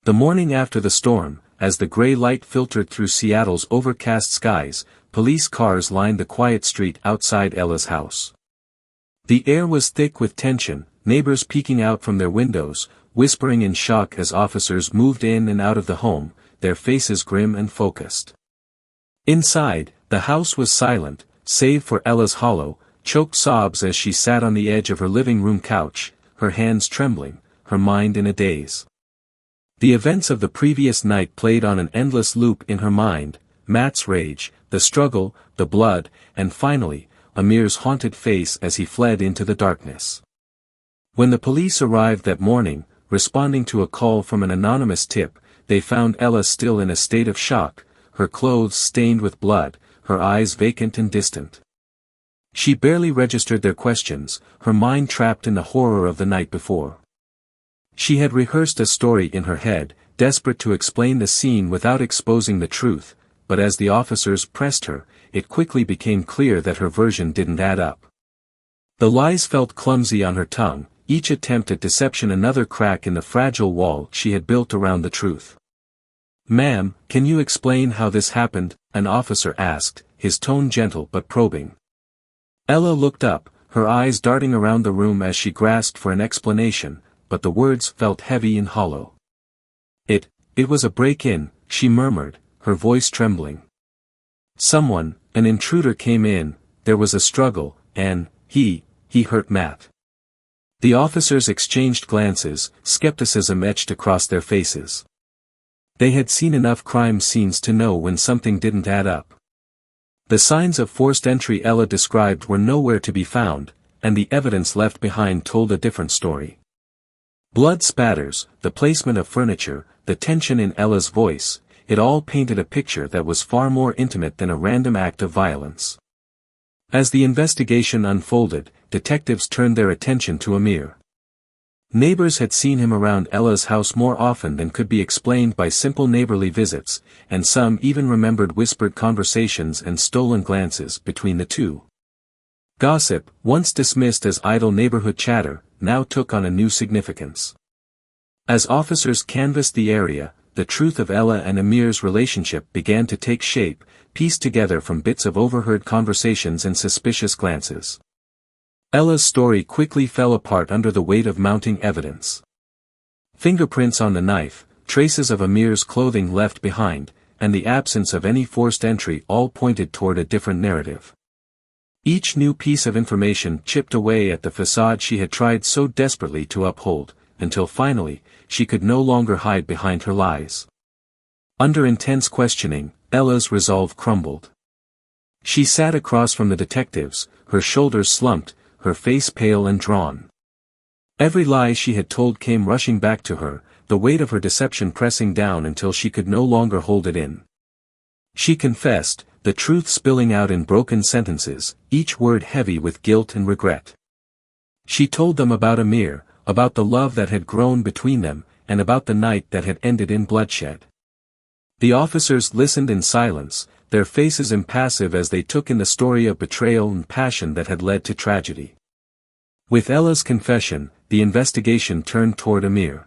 The morning after the storm, as the gray light filtered through Seattle's overcast skies, police cars lined the quiet street outside Ella's house. The air was thick with tension, neighbors peeking out from their windows, whispering in shock as officers moved in and out of the home, their faces grim and focused. Inside, the house was silent, save for Ella's hollow, choked sobs as she sat on the edge of her living room couch, her hands trembling, her mind in a daze. The events of the previous night played on an endless loop in her mind, Matt's rage, the struggle, the blood, and finally, Amir's haunted face as he fled into the darkness. When the police arrived that morning, responding to a call from an anonymous tip, they found Ella still in a state of shock, her clothes stained with blood, her eyes vacant and distant. She barely registered their questions, her mind trapped in the horror of the night before. She had rehearsed a story in her head, desperate to explain the scene without exposing the truth, but as the officers pressed her, it quickly became clear that her version didn't add up. The lies felt clumsy on her tongue, each attempt at deception another crack in the fragile wall she had built around the truth. "Ma'am, can you explain how this happened?" an officer asked, his tone gentle but probing. Ella looked up, her eyes darting around the room as she grasped for an explanation, but the words felt heavy and hollow. It was a break-in," she murmured, her voice trembling. An intruder came in, there was a struggle, and, he hurt Matt." The officers exchanged glances, skepticism etched across their faces. They had seen enough crime scenes to know when something didn't add up. The signs of forced entry Ella described were nowhere to be found, and the evidence left behind told a different story. Blood spatters, the placement of furniture, the tension in Ella's voice, it all painted a picture that was far more intimate than a random act of violence. As the investigation unfolded, detectives turned their attention to Amir. Neighbors had seen him around Ella's house more often than could be explained by simple neighborly visits, and some even remembered whispered conversations and stolen glances between the two. Gossip, once dismissed as idle neighborhood chatter, now took on a new significance. As officers canvassed the area, the truth of Ella and Amir's relationship began to take shape, pieced together from bits of overheard conversations and suspicious glances. Ella's story quickly fell apart under the weight of mounting evidence. Fingerprints on the knife, traces of Amir's clothing left behind, and the absence of any forced entry all pointed toward a different narrative. Each new piece of information chipped away at the facade she had tried so desperately to uphold, until finally, she could no longer hide behind her lies. Under intense questioning, Ella's resolve crumbled. She sat across from the detectives, her shoulders slumped, her face pale and drawn. Every lie she had told came rushing back to her, the weight of her deception pressing down until she could no longer hold it in. She confessed, the truth spilling out in broken sentences, each word heavy with guilt and regret. She told them about Amir, about the love that had grown between them, and about the night that had ended in bloodshed. The officers listened in silence, their faces impassive as they took in the story of betrayal and passion that had led to tragedy. With Ella's confession, the investigation turned toward Amir.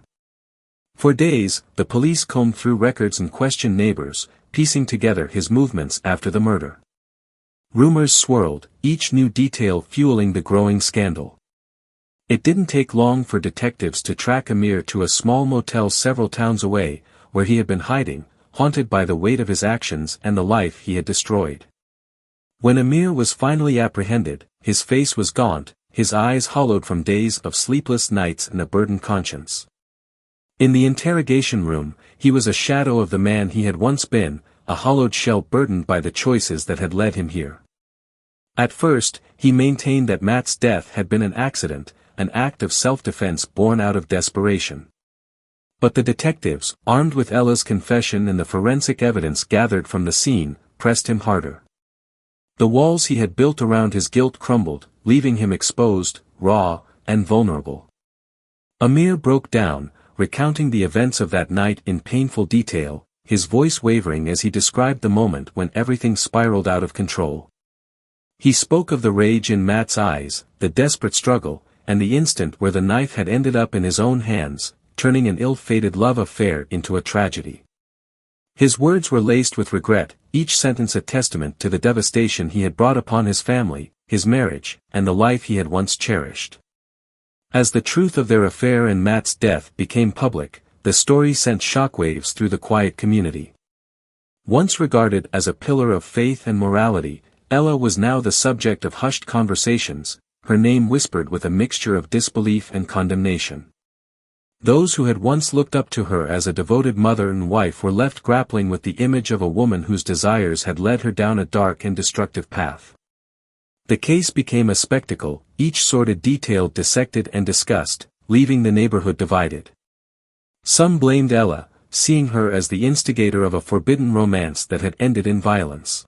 For days, the police combed through records and questioned neighbors, piecing together his movements after the murder. Rumors swirled, each new detail fueling the growing scandal. It didn't take long for detectives to track Amir to a small motel several towns away, where he had been hiding, haunted by the weight of his actions and the life he had destroyed. When Amir was finally apprehended, his face was gaunt, his eyes hollowed from days of sleepless nights and a burdened conscience. In the interrogation room, he was a shadow of the man he had once been, a hollowed shell burdened by the choices that had led him here. At first, he maintained that Matt's death had been an accident, an act of self-defense born out of desperation. But the detectives, armed with Ella's confession and the forensic evidence gathered from the scene, pressed him harder. The walls he had built around his guilt crumbled, leaving him exposed, raw, and vulnerable. Amir broke down, recounting the events of that night in painful detail, his voice wavering as he described the moment when everything spiraled out of control. He spoke of the rage in Matt's eyes, the desperate struggle, and the instant where the knife had ended up in his own hands, turning an ill-fated love affair into a tragedy. His words were laced with regret, each sentence a testament to the devastation he had brought upon his family, his marriage, and the life he had once cherished. As the truth of their affair and Matt's death became public, the story sent shockwaves through the quiet community. Once regarded as a pillar of faith and morality, Ella was now the subject of hushed conversations, her name whispered with a mixture of disbelief and condemnation. Those who had once looked up to her as a devoted mother and wife were left grappling with the image of a woman whose desires had led her down a dark and destructive path. The case became a spectacle, each sordid detail dissected and discussed, leaving the neighborhood divided. Some blamed Ella, seeing her as the instigator of a forbidden romance that had ended in violence.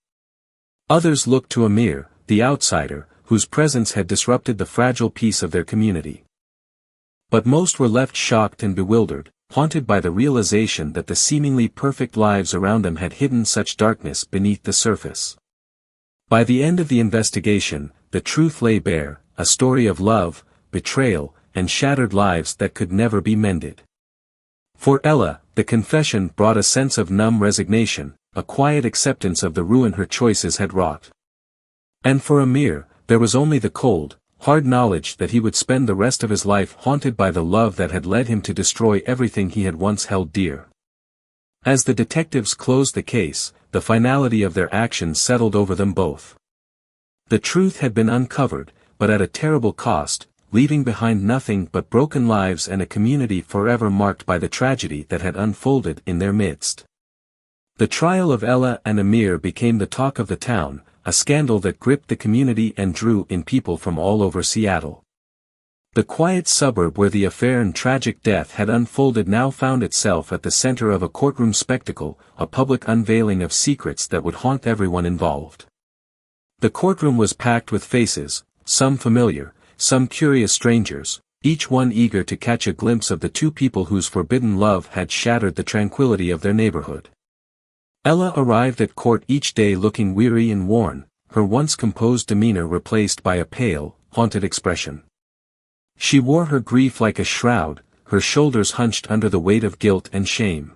Others looked to Amir, the outsider, whose presence had disrupted the fragile peace of their community. But most were left shocked and bewildered, haunted by the realization that the seemingly perfect lives around them had hidden such darkness beneath the surface. By the end of the investigation, the truth lay bare, a story of love, betrayal, and shattered lives that could never be mended. For Ella, the confession brought a sense of numb resignation, a quiet acceptance of the ruin her choices had wrought. And for Amir, there was only the cold, hard knowledge that he would spend the rest of his life haunted by the love that had led him to destroy everything he had once held dear. As the detectives closed the case, the finality of their actions settled over them both. The truth had been uncovered, but at a terrible cost, leaving behind nothing but broken lives and a community forever marked by the tragedy that had unfolded in their midst. The trial of Ella and Amir became the talk of the town, a scandal that gripped the community and drew in people from all over Seattle. The quiet suburb where the affair and tragic death had unfolded now found itself at the center of a courtroom spectacle, a public unveiling of secrets that would haunt everyone involved. The courtroom was packed with faces, some familiar, some curious strangers, each one eager to catch a glimpse of the two people whose forbidden love had shattered the tranquility of their neighborhood. Ella arrived at court each day looking weary and worn, her once composed demeanor replaced by a pale, haunted expression. She wore her grief like a shroud, her shoulders hunched under the weight of guilt and shame.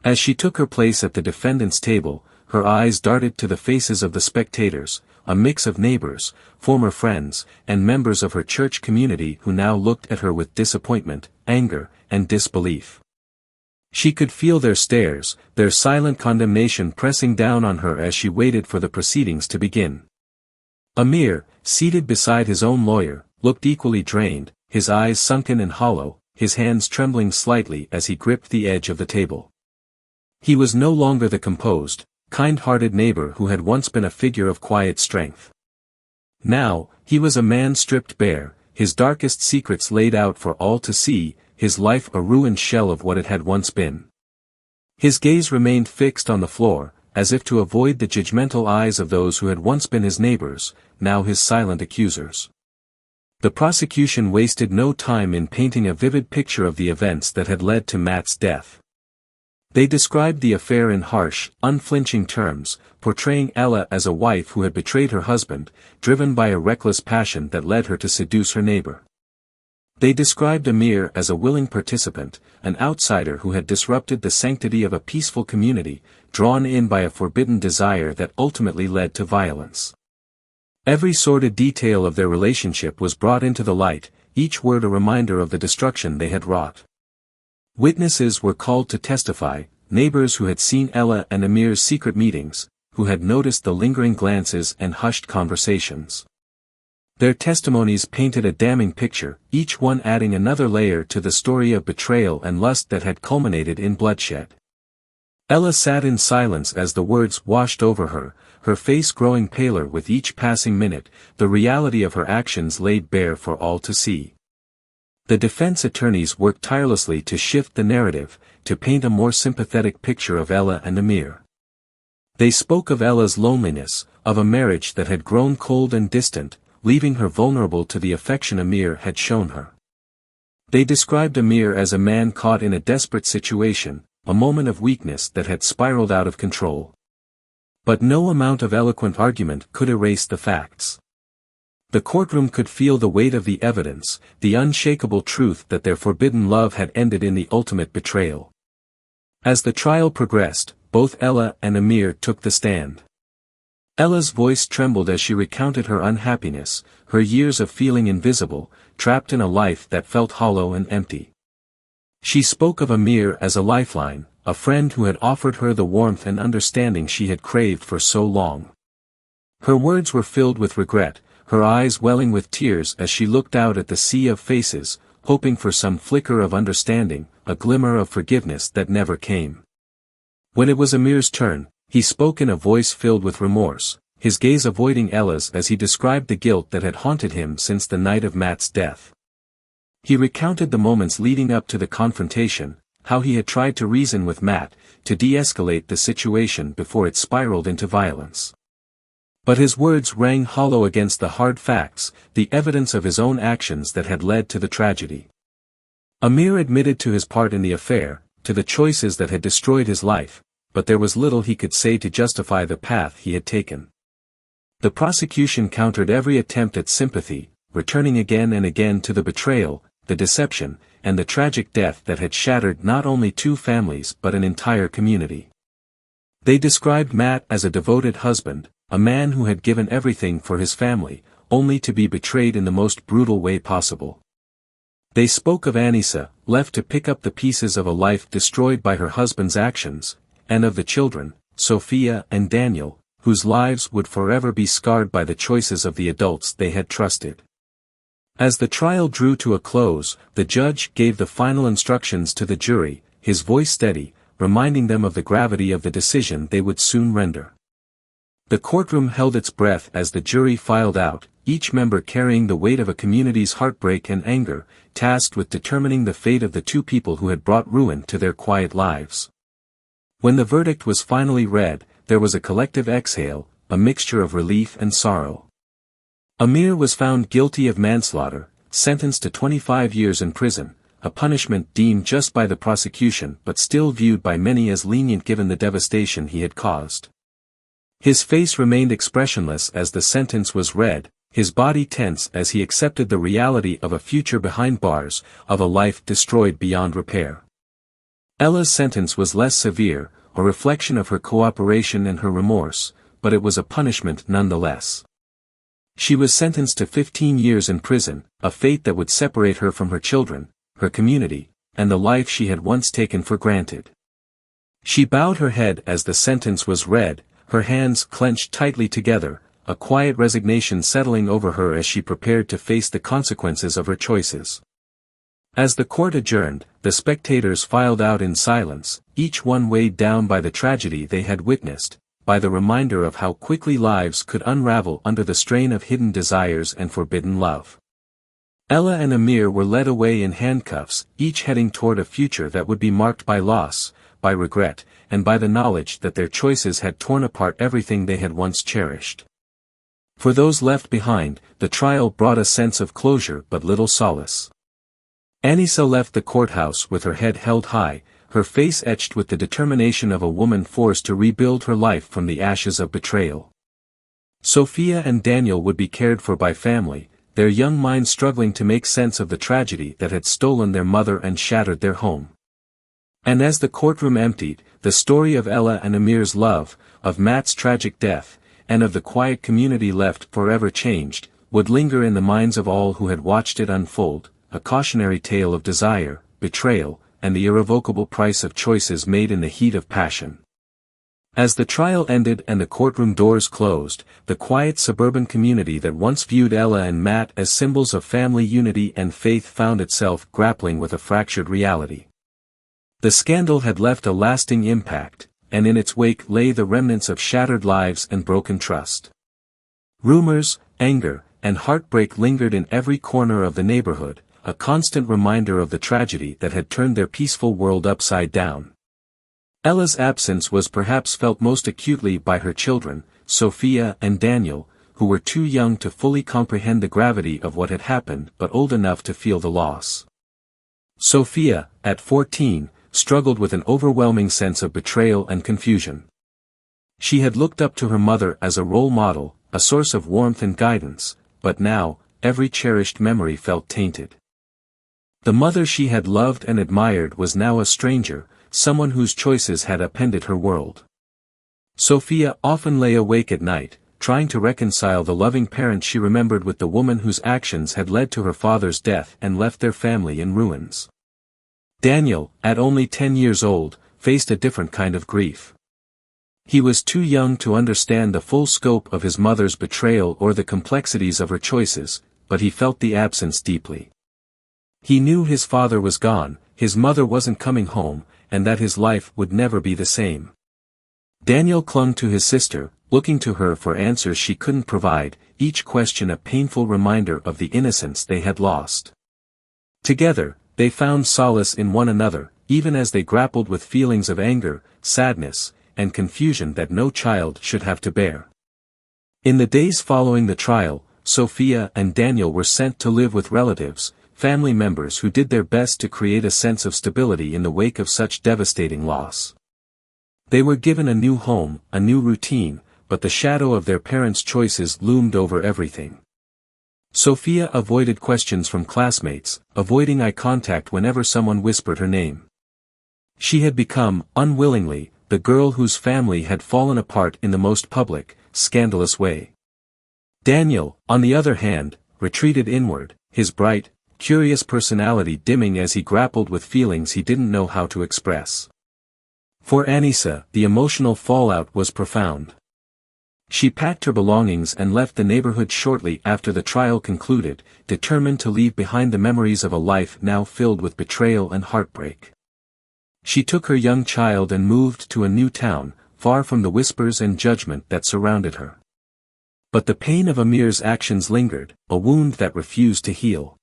As she took her place at the defendant's table, her eyes darted to the faces of the spectators, a mix of neighbors, former friends, and members of her church community who now looked at her with disappointment, anger, and disbelief. She could feel their stares, their silent condemnation pressing down on her as she waited for the proceedings to begin. Amir, seated beside his own lawyer, looked equally drained, his eyes sunken and hollow, his hands trembling slightly as he gripped the edge of the table. He was no longer the composed, kind-hearted neighbor who had once been a figure of quiet strength. Now, he was a man stripped bare, his darkest secrets laid out for all to see, his life a ruined shell of what it had once been. His gaze remained fixed on the floor, as if to avoid the judgmental eyes of those who had once been his neighbors, now his silent accusers. The prosecution wasted no time in painting a vivid picture of the events that had led to Matt's death. They described the affair in harsh, unflinching terms, portraying Ella as a wife who had betrayed her husband, driven by a reckless passion that led her to seduce her neighbor. They described Amir as a willing participant, an outsider who had disrupted the sanctity of a peaceful community, drawn in by a forbidden desire that ultimately led to violence. Every sordid detail of their relationship was brought into the light, each word a reminder of the destruction they had wrought. Witnesses were called to testify, neighbors who had seen Ella and Amir's secret meetings, who had noticed the lingering glances and hushed conversations. Their testimonies painted a damning picture, each one adding another layer to the story of betrayal and lust that had culminated in bloodshed. Ella sat in silence as the words washed over her, her face growing paler with each passing minute, the reality of her actions laid bare for all to see. The defense attorneys worked tirelessly to shift the narrative, to paint a more sympathetic picture of Ella and Amir. They spoke of Ella's loneliness, of a marriage that had grown cold and distant, leaving her vulnerable to the affection Amir had shown her. They described Amir as a man caught in a desperate situation, a moment of weakness that had spiraled out of control. But no amount of eloquent argument could erase the facts. The courtroom could feel the weight of the evidence, the unshakable truth that their forbidden love had ended in the ultimate betrayal. As the trial progressed, both Ella and Amir took the stand. Ella's voice trembled as she recounted her unhappiness, her years of feeling invisible, trapped in a life that felt hollow and empty. She spoke of Amir as a lifeline, a friend who had offered her the warmth and understanding she had craved for so long. Her words were filled with regret, her eyes welling with tears as she looked out at the sea of faces, hoping for some flicker of understanding, a glimmer of forgiveness that never came. When it was Amir's turn, he spoke in a voice filled with remorse, his gaze avoiding Ella's as he described the guilt that had haunted him since the night of Matt's death. He recounted the moments leading up to the confrontation, how he had tried to reason with Matt, to de-escalate the situation before it spiraled into violence. But his words rang hollow against the hard facts, the evidence of his own actions that had led to the tragedy. Amir admitted to his part in the affair, to the choices that had destroyed his life, but there was little he could say to justify the path he had taken. The prosecution countered every attempt at sympathy, returning again and again to the betrayal, the deception, and the tragic death that had shattered not only two families but an entire community. They described Matt as a devoted husband, a man who had given everything for his family, only to be betrayed in the most brutal way possible. They spoke of Anissa, left to pick up the pieces of a life destroyed by her husband's actions, and of the children, Sophia and Daniel, whose lives would forever be scarred by the choices of the adults they had trusted. As the trial drew to a close, the judge gave the final instructions to the jury, his voice steady, reminding them of the gravity of the decision they would soon render. The courtroom held its breath as the jury filed out, each member carrying the weight of a community's heartbreak and anger, tasked with determining the fate of the two people who had brought ruin to their quiet lives. When the verdict was finally read, there was a collective exhale, a mixture of relief and sorrow. Amir was found guilty of manslaughter, sentenced to 25 years in prison, a punishment deemed just by the prosecution but still viewed by many as lenient given the devastation he had caused. His face remained expressionless as the sentence was read, his body tense as he accepted the reality of a future behind bars, of a life destroyed beyond repair. Ella's sentence was less severe, a reflection of her cooperation and her remorse, but it was a punishment nonetheless. She was sentenced to 15 years in prison, a fate that would separate her from her children, her community, and the life she had once taken for granted. She bowed her head as the sentence was read, her hands clenched tightly together, a quiet resignation settling over her as she prepared to face the consequences of her choices. As the court adjourned, the spectators filed out in silence, each one weighed down by the tragedy they had witnessed, by the reminder of how quickly lives could unravel under the strain of hidden desires and forbidden love. Ella and Amir were led away in handcuffs, each heading toward a future that would be marked by loss, by regret, and by the knowledge that their choices had torn apart everything they had once cherished. For those left behind, the trial brought a sense of closure but little solace. Anissa left the courthouse with her head held high, her face etched with the determination of a woman forced to rebuild her life from the ashes of betrayal. Sophia and Daniel would be cared for by family, their young minds struggling to make sense of the tragedy that had stolen their mother and shattered their home. And as the courtroom emptied, the story of Ella and Amir's love, of Matt's tragic death, and of the quiet community left forever changed, would linger in the minds of all who had watched it unfold, a cautionary tale of desire, betrayal, and the irrevocable price of choices made in the heat of passion. As the trial ended and the courtroom doors closed, the quiet suburban community that once viewed Ella and Matt as symbols of family unity and faith found itself grappling with a fractured reality. The scandal had left a lasting impact, and in its wake lay the remnants of shattered lives and broken trust. Rumors, anger, and heartbreak lingered in every corner of the neighborhood, a constant reminder of the tragedy that had turned their peaceful world upside down. Ella's absence was perhaps felt most acutely by her children, Sophia and Daniel, who were too young to fully comprehend the gravity of what had happened but old enough to feel the loss. Sophia, at 14, struggled with an overwhelming sense of betrayal and confusion. She had looked up to her mother as a role model, a source of warmth and guidance, but now, every cherished memory felt tainted. The mother she had loved and admired was now a stranger, someone whose choices had upended her world. Sophia often lay awake at night, trying to reconcile the loving parent she remembered with the woman whose actions had led to her father's death and left their family in ruins. Daniel, at only 10 years old, faced a different kind of grief. He was too young to understand the full scope of his mother's betrayal or the complexities of her choices, but he felt the absence deeply. He knew his father was gone, his mother wasn't coming home, and that his life would never be the same. Daniel clung to his sister, looking to her for answers she couldn't provide, each question a painful reminder of the innocence they had lost. Together, they found solace in one another, even as they grappled with feelings of anger, sadness, and confusion that no child should have to bear. In the days following the trial, Sophia and Daniel were sent to live with relatives, family members who did their best to create a sense of stability in the wake of such devastating loss. They were given a new home, a new routine, but the shadow of their parents' choices loomed over everything. Sophia avoided questions from classmates, avoiding eye contact whenever someone whispered her name. She had become, unwillingly, the girl whose family had fallen apart in the most public, scandalous way. Daniel, on the other hand, retreated inward, his bright, curious personality dimming as he grappled with feelings he didn't know how to express. For Anissa, the emotional fallout was profound. She packed her belongings and left the neighborhood shortly after the trial concluded, determined to leave behind the memories of a life now filled with betrayal and heartbreak. She took her young child and moved to a new town, far from the whispers and judgment that surrounded her. But the pain of Amir's actions lingered, a wound that refused to heal.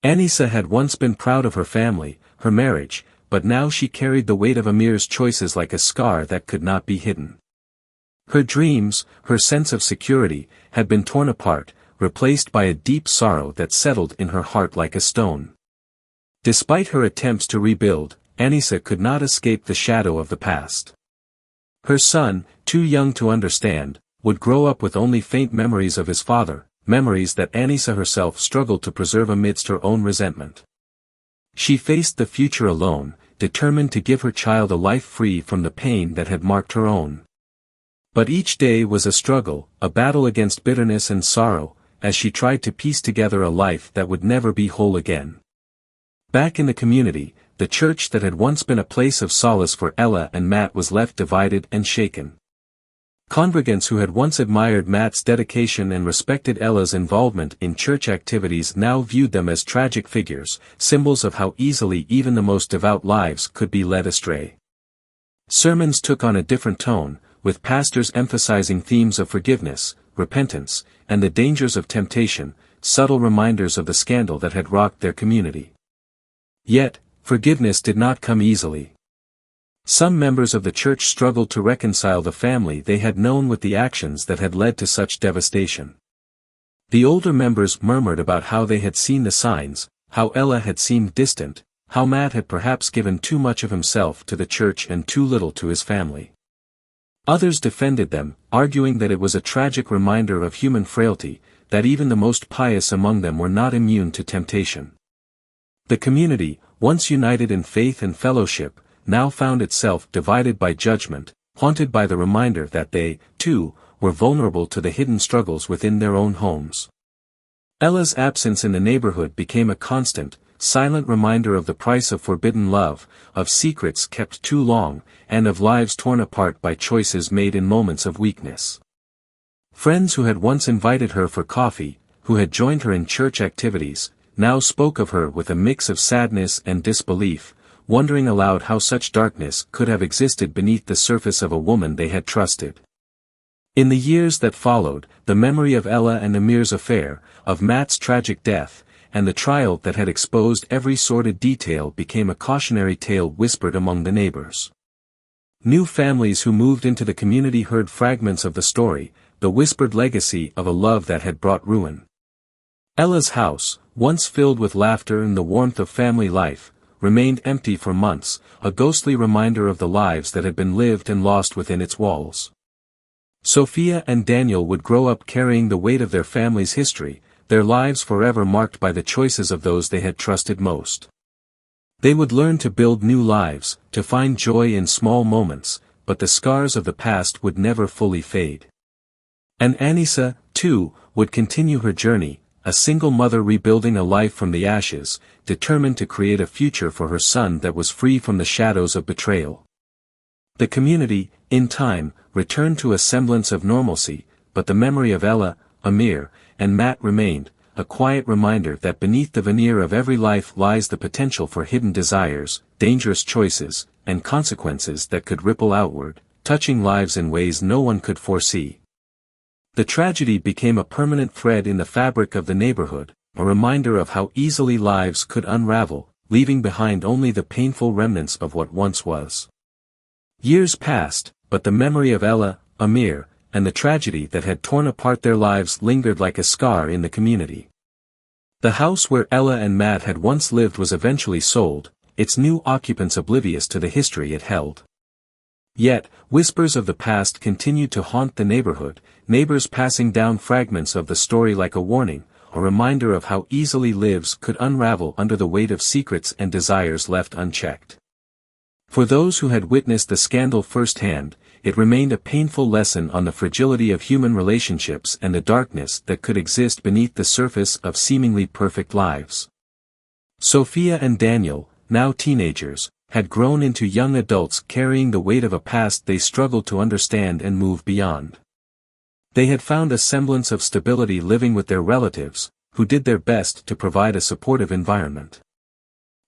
Anissa had once been proud of her family, her marriage, but now she carried the weight of Amir's choices like a scar that could not be hidden. Her dreams, her sense of security, had been torn apart, replaced by a deep sorrow that settled in her heart like a stone. Despite her attempts to rebuild, Anissa could not escape the shadow of the past. Her son, too young to understand, would grow up with only faint memories of his father, memories that Anissa herself struggled to preserve amidst her own resentment. She faced the future alone, determined to give her child a life free from the pain that had marked her own. But each day was a struggle, a battle against bitterness and sorrow, as she tried to piece together a life that would never be whole again. Back in the community, the church that had once been a place of solace for Ella and Matt was left divided and shaken. Congregants who had once admired Matt's dedication and respected Ella's involvement in church activities now viewed them as tragic figures, symbols of how easily even the most devout lives could be led astray. Sermons took on a different tone, with pastors emphasizing themes of forgiveness, repentance, and the dangers of temptation, subtle reminders of the scandal that had rocked their community. Yet, forgiveness did not come easily. Some members of the church struggled to reconcile the family they had known with the actions that had led to such devastation. The older members murmured about how they had seen the signs, how Ella had seemed distant, how Matt had perhaps given too much of himself to the church and too little to his family. Others defended them, arguing that it was a tragic reminder of human frailty, that even the most pious among them were not immune to temptation. The community, once united in faith and fellowship, now found itself divided by judgment, haunted by the reminder that they, too, were vulnerable to the hidden struggles within their own homes. Ella's absence in the neighborhood became a constant, silent reminder of the price of forbidden love, of secrets kept too long, and of lives torn apart by choices made in moments of weakness. Friends who had once invited her for coffee, who had joined her in church activities, now spoke of her with a mix of sadness and disbelief, wondering aloud how such darkness could have existed beneath the surface of a woman they had trusted. In the years that followed, the memory of Ella and Amir's affair, of Matt's tragic death, and the trial that had exposed every sordid detail became a cautionary tale whispered among the neighbors. New families who moved into the community heard fragments of the story, the whispered legacy of a love that had brought ruin. Ella's house, once filled with laughter and the warmth of family life, remained empty for months, a ghostly reminder of the lives that had been lived and lost within its walls. Sophia and Daniel would grow up carrying the weight of their family's history, their lives forever marked by the choices of those they had trusted most. They would learn to build new lives, to find joy in small moments, but the scars of the past would never fully fade. And Anissa, too, would continue her journey, a single mother rebuilding a life from the ashes, determined to create a future for her son that was free from the shadows of betrayal. The community, in time, returned to a semblance of normalcy, but the memory of Ella, Amir, and Matt remained, a quiet reminder that beneath the veneer of every life lies the potential for hidden desires, dangerous choices, and consequences that could ripple outward, touching lives in ways no one could foresee. The tragedy became a permanent thread in the fabric of the neighborhood, a reminder of how easily lives could unravel, leaving behind only the painful remnants of what once was. Years passed, but the memory of Ella, Amir, and the tragedy that had torn apart their lives lingered like a scar in the community. The house where Ella and Matt had once lived was eventually sold, its new occupants oblivious to the history it held. Yet, whispers of the past continued to haunt the neighborhood, neighbors passing down fragments of the story like a warning, a reminder of how easily lives could unravel under the weight of secrets and desires left unchecked. For those who had witnessed the scandal firsthand, it remained a painful lesson on the fragility of human relationships and the darkness that could exist beneath the surface of seemingly perfect lives. Sophia and Daniel, now teenagers, had grown into young adults carrying the weight of a past they struggled to understand and move beyond. They had found a semblance of stability living with their relatives, who did their best to provide a supportive environment.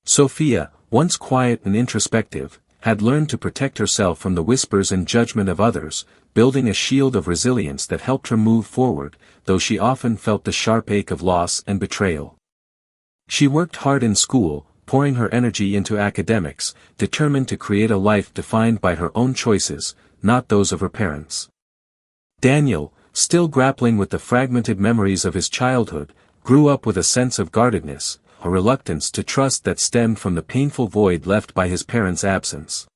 Sophia, once quiet and introspective, had learned to protect herself from the whispers and judgment of others, building a shield of resilience that helped her move forward, though she often felt the sharp ache of loss and betrayal. She worked hard in school, pouring her energy into academics, determined to create a life defined by her own choices, not those of her parents. Daniel, still grappling with the fragmented memories of his childhood, grew up with a sense of guardedness, a reluctance to trust that stemmed from the painful void left by his parents' absence.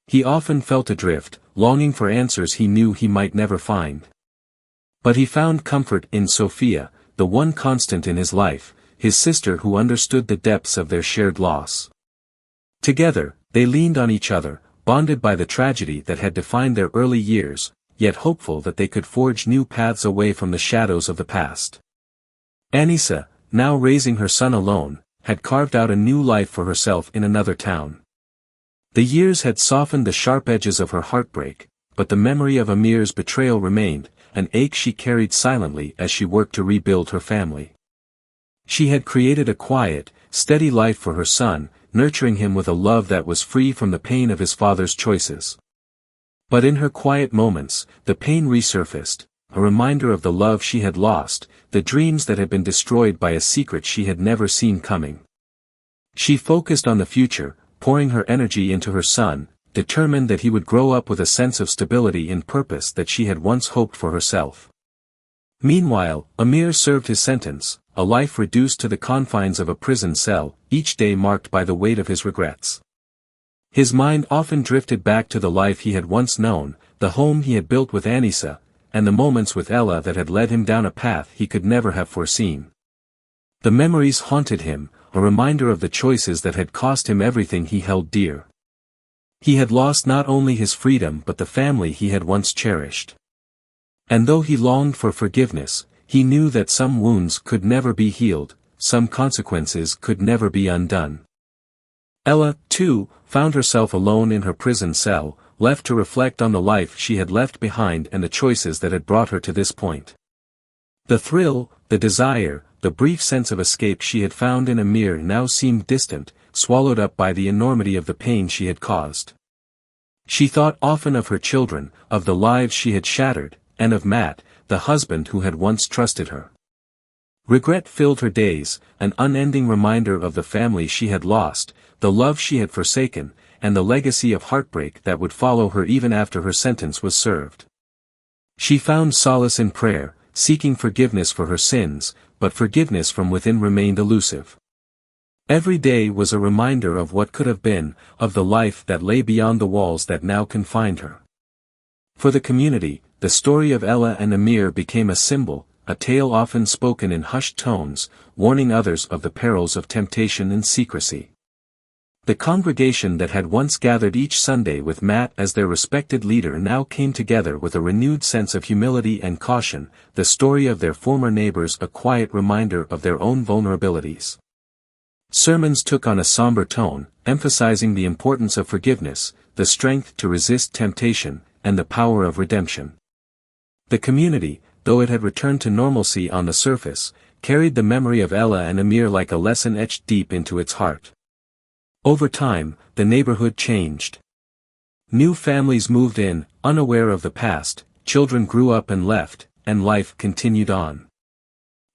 He often felt adrift, longing for answers he knew he might never find. But he found comfort in Sophia, the one constant in his life, his sister who understood the depths of their shared loss. Together, they leaned on each other, bonded by the tragedy that had defined their early years, yet hopeful that they could forge new paths away from the shadows of the past. Anissa, now raising her son alone, had carved out a new life for herself in another town. The years had softened the sharp edges of her heartbreak, but the memory of Amir's betrayal remained, an ache she carried silently as she worked to rebuild her family. She had created a quiet, steady life for her son, nurturing him with a love that was free from the pain of his father's choices. But in her quiet moments, the pain resurfaced, a reminder of the love she had lost, the dreams that had been destroyed by a secret she had never seen coming. She focused on the future, pouring her energy into her son, determined that he would grow up with a sense of stability and purpose that she had once hoped for herself. Meanwhile, Amir served his sentence, a life reduced to the confines of a prison cell, each day marked by the weight of his regrets. His mind often drifted back to the life he had once known, the home he had built with Anissa, and the moments with Ella that had led him down a path he could never have foreseen. The memories haunted him, a reminder of the choices that had cost him everything he held dear. He had lost not only his freedom but the family he had once cherished. And though he longed for forgiveness, he knew that some wounds could never be healed, some consequences could never be undone. Ella, too, found herself alone in her prison cell, left to reflect on the life she had left behind and the choices that had brought her to this point. The thrill, the desire, the brief sense of escape she had found in Amir now seemed distant, swallowed up by the enormity of the pain she had caused. She thought often of her children, of the lives she had shattered, and of Matt, the husband who had once trusted her. Regret filled her days, an unending reminder of the family she had lost, the love she had forsaken, and the legacy of heartbreak that would follow her even after her sentence was served. She found solace in prayer, seeking forgiveness for her sins, but forgiveness from within remained elusive. Every day was a reminder of what could have been, of the life that lay beyond the walls that now confined her. For the community, the story of Ella and Amir became a symbol, a tale often spoken in hushed tones, warning others of the perils of temptation and secrecy. The congregation that had once gathered each Sunday with Matt as their respected leader now came together with a renewed sense of humility and caution, the story of their former neighbors a quiet reminder of their own vulnerabilities. Sermons took on a somber tone, emphasizing the importance of forgiveness, the strength to resist temptation, and the power of redemption. The community, though it had returned to normalcy on the surface, carried the memory of Ella and Amir like a lesson etched deep into its heart. Over time, the neighborhood changed. New families moved in, unaware of the past, children grew up and left, and life continued on.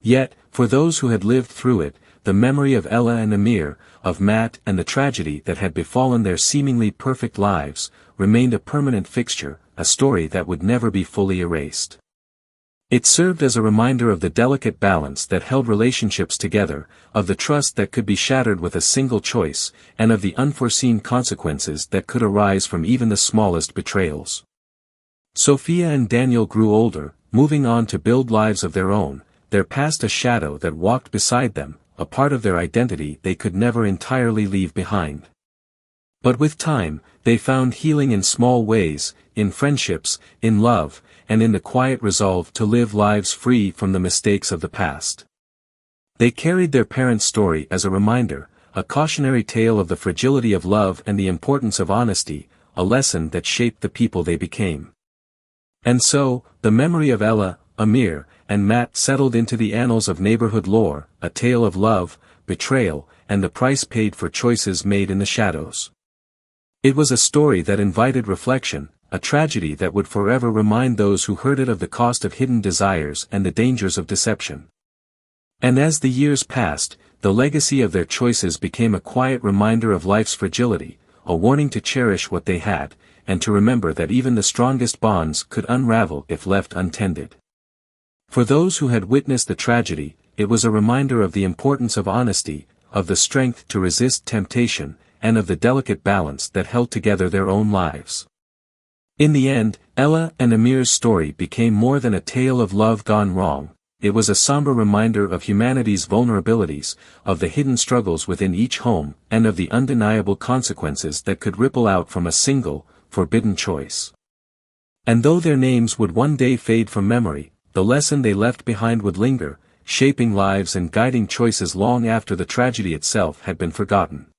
Yet, for those who had lived through it, the memory of Ella and Amir, of Matt and the tragedy that had befallen their seemingly perfect lives, remained a permanent fixture, a story that would never be fully erased. It served as a reminder of the delicate balance that held relationships together, of the trust that could be shattered with a single choice, and of the unforeseen consequences that could arise from even the smallest betrayals. Sophia and Daniel grew older, moving on to build lives of their own, their past a shadow that walked beside them, a part of their identity they could never entirely leave behind. But with time, they found healing in small ways, in friendships, in love, and in the quiet resolve to live lives free from the mistakes of the past. They carried their parents' story as a reminder, a cautionary tale of the fragility of love and the importance of honesty, a lesson that shaped the people they became. And so, the memory of Ella, Amir, and Matt settled into the annals of neighborhood lore, a tale of love, betrayal, and the price paid for choices made in the shadows. It was a story that invited reflection, a tragedy that would forever remind those who heard it of the cost of hidden desires and the dangers of deception. And as the years passed, the legacy of their choices became a quiet reminder of life's fragility, a warning to cherish what they had, and to remember that even the strongest bonds could unravel if left untended. For those who had witnessed the tragedy, it was a reminder of the importance of honesty, of the strength to resist temptation, and of the delicate balance that held together their own lives. In the end, Ella and Amir's story became more than a tale of love gone wrong. It was a somber reminder of humanity's vulnerabilities, of the hidden struggles within each home, and of the undeniable consequences that could ripple out from a single, forbidden choice. And though their names would one day fade from memory, the lesson they left behind would linger, shaping lives and guiding choices long after the tragedy itself had been forgotten.